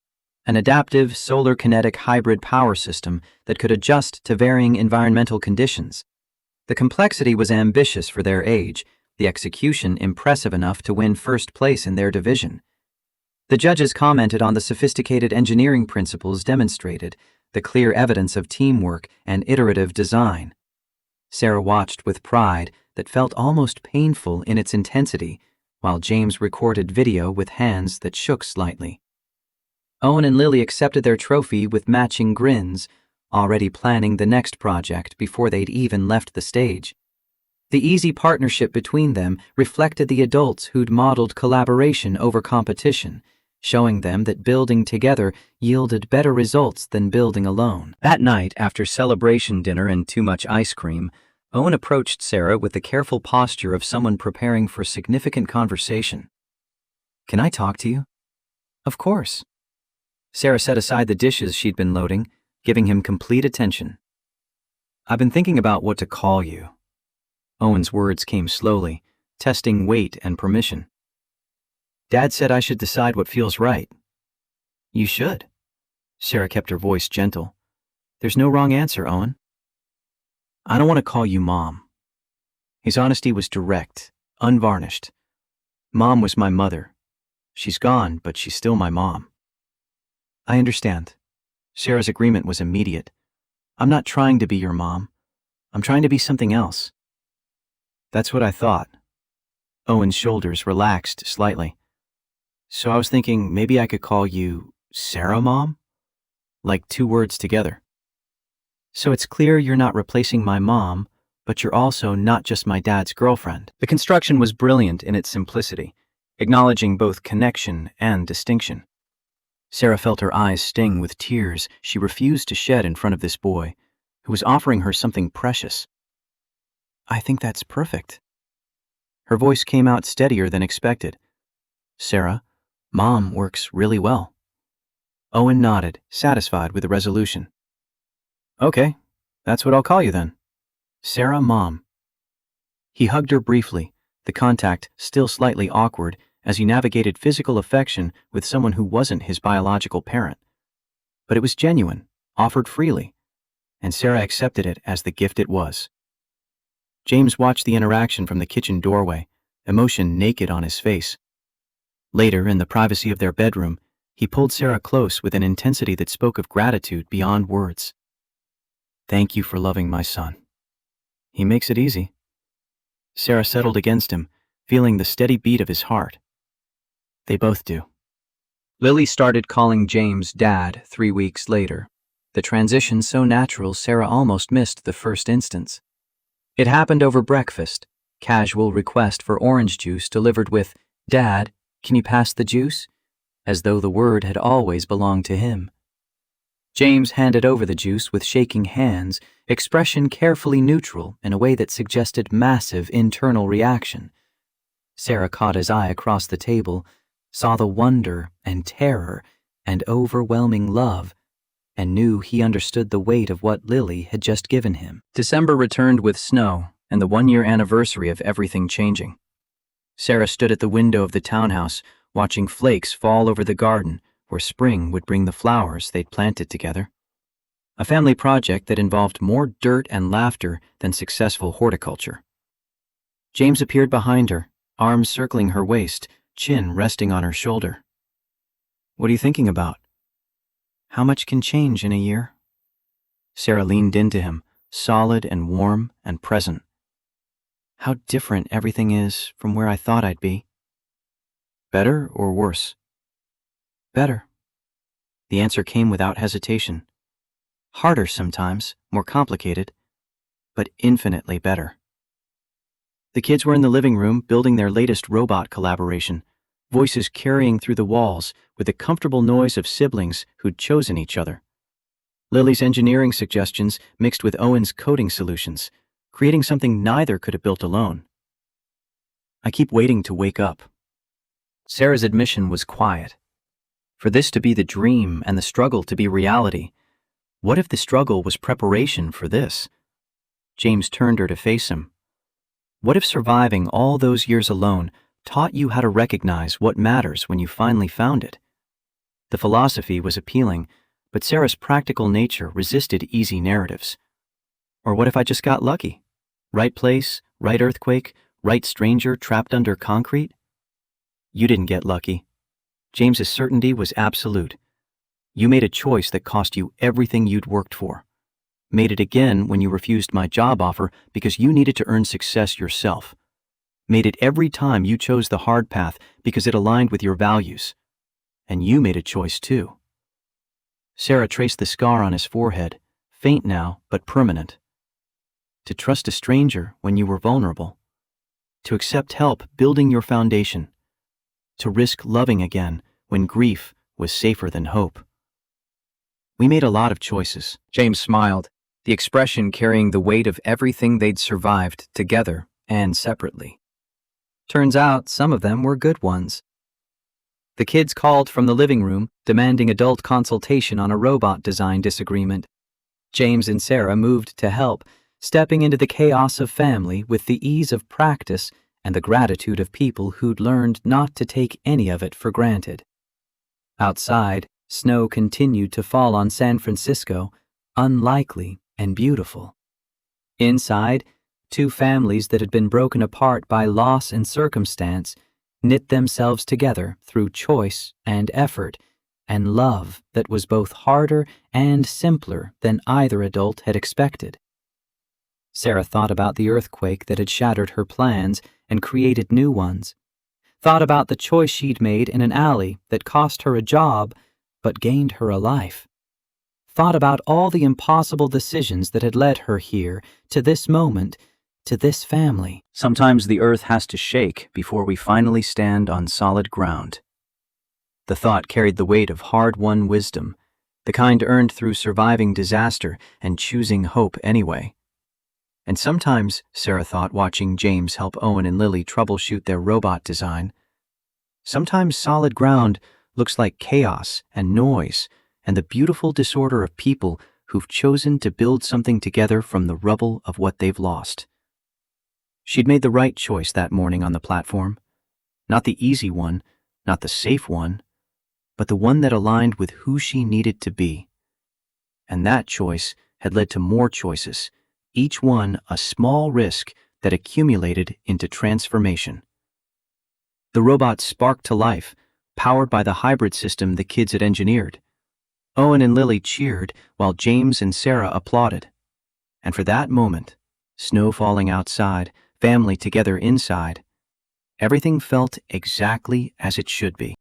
an adaptive solar kinetic hybrid power system that could adjust to varying environmental conditions. The complexity was ambitious for their age, the execution impressive enough to win first place in their division. The judges commented on the sophisticated engineering principles demonstrated, the clear evidence of teamwork and iterative design. Sarah watched with pride that felt almost painful in its intensity, while James recorded video with hands that shook slightly. Owen and Lily accepted their trophy with matching grins, already planning the next project before they'd even left the stage. The easy partnership between them reflected the adults who'd modeled collaboration over competition, showing them that building together yielded better results than building alone. That night, after celebration dinner and too much ice cream, Owen approached Sarah with the careful posture of someone preparing for significant conversation. "Can I talk to you?" "Of course." Sarah set aside the dishes she'd been loading, giving him complete attention. "I've been thinking about what to call you." Owen's words came slowly, testing weight and permission. "Dad said I should decide what feels right." "You should." Sarah kept her voice gentle. "There's no wrong answer, Owen." "I don't want to call you Mom." His honesty was direct, unvarnished. "Mom was my mother. She's gone, but she's still my mom." "I understand." Sarah's agreement was immediate. "I'm not trying to be your mom. I'm trying to be something else." "That's what I thought." Owen's shoulders relaxed slightly. "So I was thinking maybe I could call you Sarah Mom? Like two words together. So it's clear you're not replacing my mom, but you're also not just my dad's girlfriend." The construction was brilliant in its simplicity, acknowledging both connection and distinction. Sarah felt her eyes sting with tears she refused to shed in front of this boy, who was offering her something precious. "I think that's perfect." Her voice came out steadier than expected. "Sarah, Mom works really well." Owen nodded, satisfied with the resolution. "Okay, that's what I'll call you then. Sarah Mom." He hugged her briefly, the contact still slightly awkward as he navigated physical affection with someone who wasn't his biological parent. But it was genuine, offered freely, and Sarah accepted it as the gift it was. James watched the interaction from the kitchen doorway, emotion naked on his face. Later, in the privacy of their bedroom, he pulled Sarah close with an intensity that spoke of gratitude beyond words. "Thank you for loving my son. He makes it easy." Sarah settled against him, feeling the steady beat of his heart. They both do. Lily started calling James Dad 3 weeks later, the transition so natural Sarah almost missed the first instance. It happened over breakfast, casual request for orange juice delivered with, "Dad, can you pass the juice?" as though the word had always belonged to him. James handed over the juice with shaking hands, expression carefully neutral in a way that suggested massive internal reaction. Sarah caught his eye across the table, saw the wonder and terror and overwhelming love, and knew he understood the weight of what Lily had just given him. December returned with snow and the 1-year anniversary of everything changing. Sarah stood at the window of the townhouse, watching flakes fall over the garden where spring would bring the flowers they'd planted together. A family project that involved more dirt and laughter than successful horticulture. James appeared behind her, arms circling her waist, chin resting on her shoulder. "What are you thinking about?" "How much can change in a year?" Sarah leaned into him, solid and warm and present. "How different everything is from where I thought I'd be." "Better or worse?" "Better." The answer came without hesitation. Harder sometimes, more complicated, but infinitely better. The kids were in the living room building their latest robot collaboration, voices carrying through the walls with the comfortable noise of siblings who'd chosen each other. Lily's engineering suggestions mixed with Owen's coding solutions, creating something neither could have built alone. "I keep waiting to wake up." Sarah's admission was quiet. For this to be the dream and the struggle to be reality, What if the struggle was preparation for this? James turned her to face him. What if surviving all those years alone taught you how to recognize what matters when you finally found it? The philosophy was appealing, but Sarah's practical nature resisted easy narratives. Or what if I just got lucky? Right place, right earthquake, right stranger trapped under concrete? You didn't get lucky. James's certainty was absolute. You made a choice that cost you everything you'd worked for. Made it again when you refused my job offer because you needed to earn success yourself. Made it every time you chose the hard path because it aligned with your values. And you made a choice too. Sarah traced the scar on his forehead, faint now but permanent. To trust a stranger when you were vulnerable. To accept help building your foundation. To risk loving again when grief was safer than hope. We made a lot of choices. James smiled, the expression carrying the weight of everything they'd survived together and separately. Turns out some of them were good ones. The kids called from the living room, demanding adult consultation on a robot design disagreement. James and Sarah moved to help, stepping into the chaos of family with the ease of practice and the gratitude of people who'd learned not to take any of it for granted. Outside, snow continued to fall on San Francisco, unlikely and beautiful. Inside, two families that had been broken apart by loss and circumstance knit themselves together through choice and effort and love that was both harder and simpler than either adult had expected. Sarah thought about the earthquake that had shattered her plans and created new ones. Thought about the choice she'd made in an alley that cost her a job but gained her a life. Thought about all the impossible decisions that had led her here, to this moment, to this family. Sometimes the earth has to shake before we finally stand on solid ground. The thought carried the weight of hard-won wisdom, the kind earned through surviving disaster and choosing hope anyway. And sometimes, Sarah thought watching James help Owen and Lily troubleshoot their robot design, sometimes solid ground looks like chaos and noise and the beautiful disorder of people who've chosen to build something together from the rubble of what they've lost. She'd made the right choice that morning on the platform. Not the easy one, not the safe one, but the one that aligned with who she needed to be. And that choice had led to more choices, each one a small risk that accumulated into transformation. The robot sparked to life, powered by the hybrid system the kids had engineered. Owen and Lily cheered while James and Sarah applauded. And for that moment, snow falling outside, family together inside, everything felt exactly as it should be.